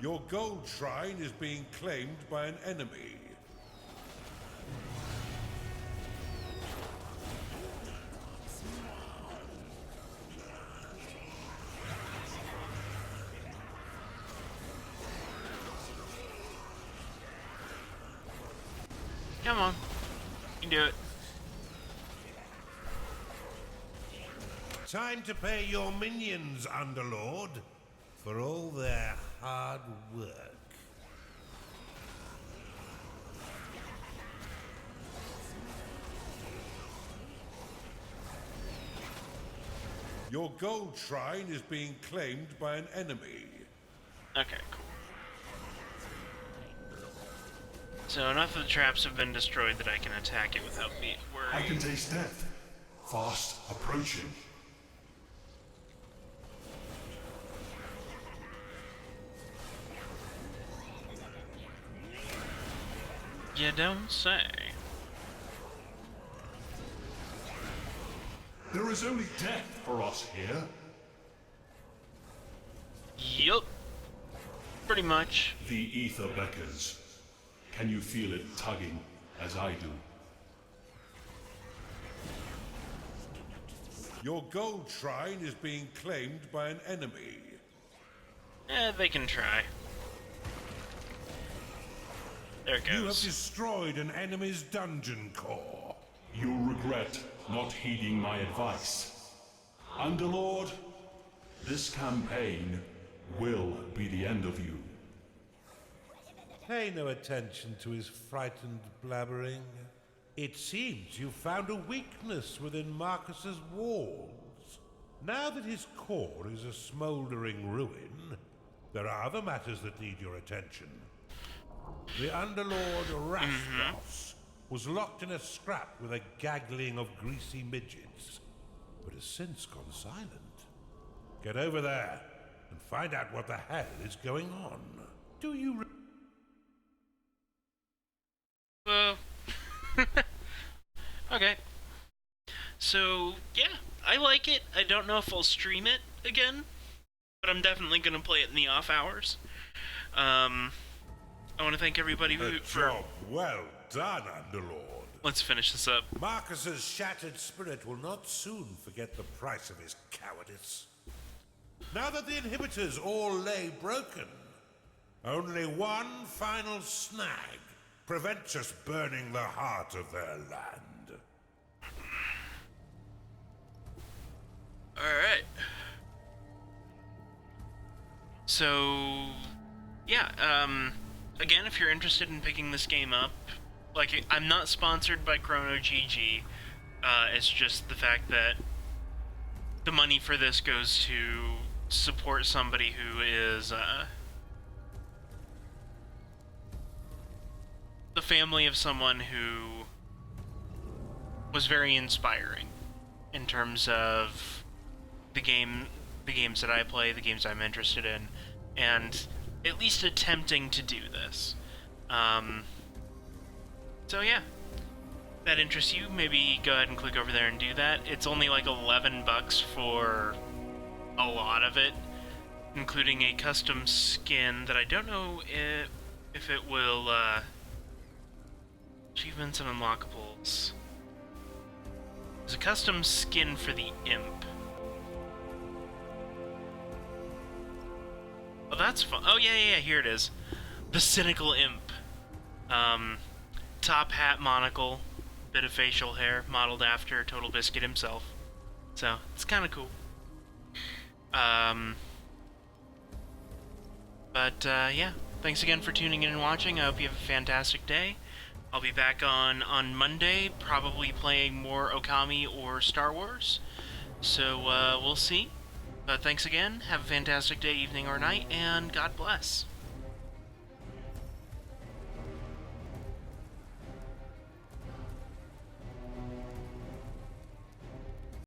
Your gold shrine is being claimed by an enemy. Come on. You can do it. Time to pay your minions, Underlord, for all their hard work. Your gold shrine is being claimed by an enemy. Okay, cool. So enough of the traps have been destroyed that I can attack it without being I worried. can taste death, fast approaching. You don't say. There is only death for us here. Yup. Pretty much. The ether beckons. Can you feel it tugging as I do? Your gold shrine is being claimed by an enemy. They can try. There it You have goes. destroyed an enemy's dungeon core. You'll regret not heeding my advice. Underlord, this campaign will be the end of you. Pay no attention to his frightened blabbering. It seems you found a weakness within Marcus's walls. Now that his core is a smouldering ruin, there are other matters that need your attention. The Underlord Rastos was locked in a scrap with a gaggling of greasy midgets, but has since gone silent. Get over there and find out what the hell is going on. Do you... Okay. So, yeah, I like it. I don't know if I'll stream it again, but I'm definitely going to play it in the off hours. I want to thank everybody A for... job well done, Underlord. Let's finish this up. Marcus's shattered spirit will not soon forget the price of his cowardice. Now that the inhibitors all lay broken, only one final snag prevents us burning the heart of their land. Alright. So, yeah, again, if you're interested in picking this game up, like, I'm not sponsored by Chrono GG, it's just the fact that the money for this goes to support somebody who is, the family of someone who was very inspiring in terms of the games that I play, the games I'm interested in, and at least attempting to do this. So yeah, if that interests you, maybe go ahead and click over there and do that. It's only like $11 for a lot of it, including a custom skin that I don't know if it will, achievements and unlockables. Is a custom skin for the imp. Oh, that's fun. Oh, yeah, here it is. The cynical imp. Top hat, monocle, bit of facial hair, modeled after Total Biscuit himself. So, it's kind of cool. Yeah. Thanks again for tuning in and watching. I hope you have a fantastic day. I'll be back on Monday, probably playing more Okami or Star Wars. So, we'll see. But thanks again. Have a fantastic day, evening, or night, and God bless.